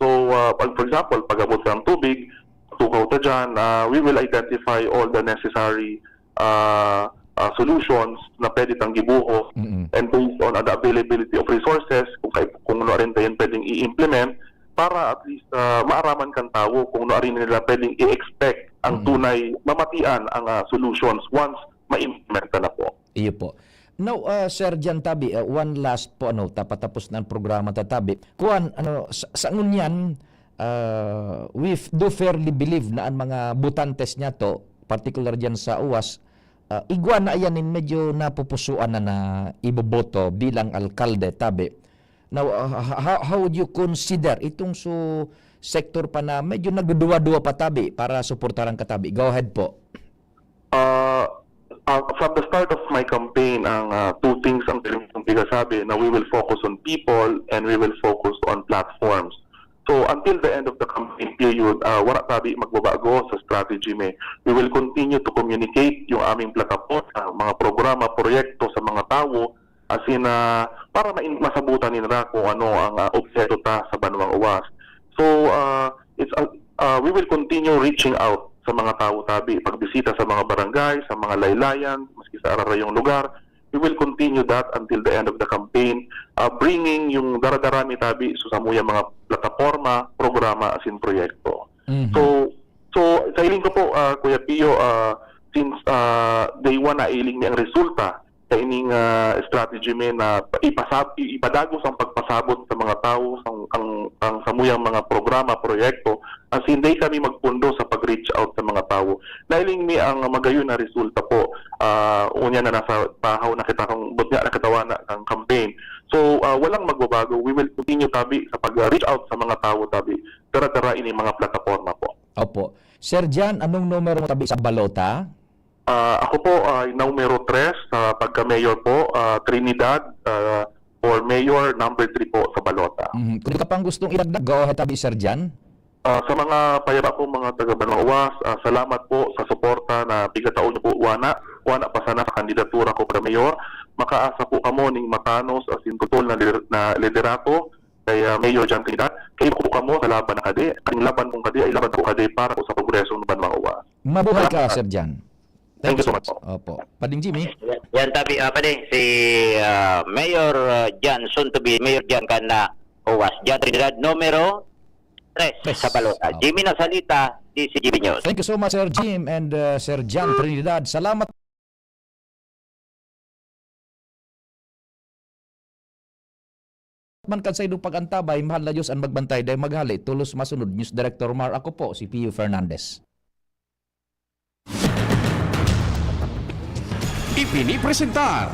So, for example, pag-abot ng tubig, tukaw ta dyan, we will identify all the necessary solutions na pwede tang gibuho and based on the availability of resources, kung ano rin tayo pwedeng i-implement para at least maaraman kan tao kung ano rin nila pwedeng i-expect ang tunay mamatian ang solutions once ma-implement na po. Iyo po. Now, Sir Jan Tabi, one last po, tapatapos na ang programa tatabi. Kuan, sa ngunyan, we do fairly believe na ang mga butantes niya to, particular dyan sa UWAS, igwa na ayanin medyo napupusuan na iboboto bilang alkalde, tabi. Now, how would you consider itong sector pa na medyo nagduwa-duwa pa tabi para suportaran ka tabi? Go ahead po. From the start of my campaign, ang two things ang sabi na we will focus on people and we will focus on platforms. So until the end of the campaign period, wala tabi magbabago sa strategy me. We will continue to communicate yung aming plataforma, mga programa, proyekto sa mga tao as in para masabutan nila kung ano ang objeto ta sa Banwang Uwas. So we will continue reaching out sa mga tao tabi, pagbisita sa mga barangay, sa mga laylayan, maski sa ararayong lugar. We will continue that until the end of the campaign, bringing yung daradarami tabi sa samuyang mga plataforma, programa, as in proyekto. So sa iling ko po, Kuya Pio, since day one na iling niya ang resulta sa ining strategy me na ipadagos ang pagpasabot sa mga tao ang samuyang mga programa, proyekto, as hindi kami magpundo sa pag-reach out sa mga tao. Nailing mi ang magayon na resulta po, unya na nasa pahaw na kita kang butnya na katawa na ang campaign. So, walang magbabago. We will continue tabi sa pag-reach out sa mga tao tabi. Tara-tara ini mga plataforma po. Opo. Sir Jan, anong numero mo tabi sa balota? Ako po ay numero 3 sa pagka-mayor po, Trinidad, for mayor number 3 po sa balota. Kung ka pang gustong idagdag, go ahead tabi Sir Jan. Sa mga payapa po mga taga Banwang Uwas, salamat po sa suporta na bigataon niyo po wana pa sana sa kandidatura ko para mayor. Makaasa po kamo ning matanos as in tutol na liderato kay Mayor Jan Trinidad. Kayo po kamo sa laban na kadi. Ang laban kong kadi ay laban po kadi para po sa progreso ng Banwang Uwas. Mabuhay ka, Sir Jan. Thank you so much. Opo. Pading Jimmy. Yan tabi, pwede si Mayor Jan, soon to be Mayor Jan Kana Uwas. Jan Trinidad, numero 3 sa balota. Jimmy Nasalita, DCGB News. Thank you so much, Sir Jim and Sir Jan Trinidad. Salamat man kan sa idong pag-antabay, mahal na Diyos ang magbantay dahil maghali. Tulos masunod. News Director Mar, ako po, si Pio Fernandez. Ipinipresentar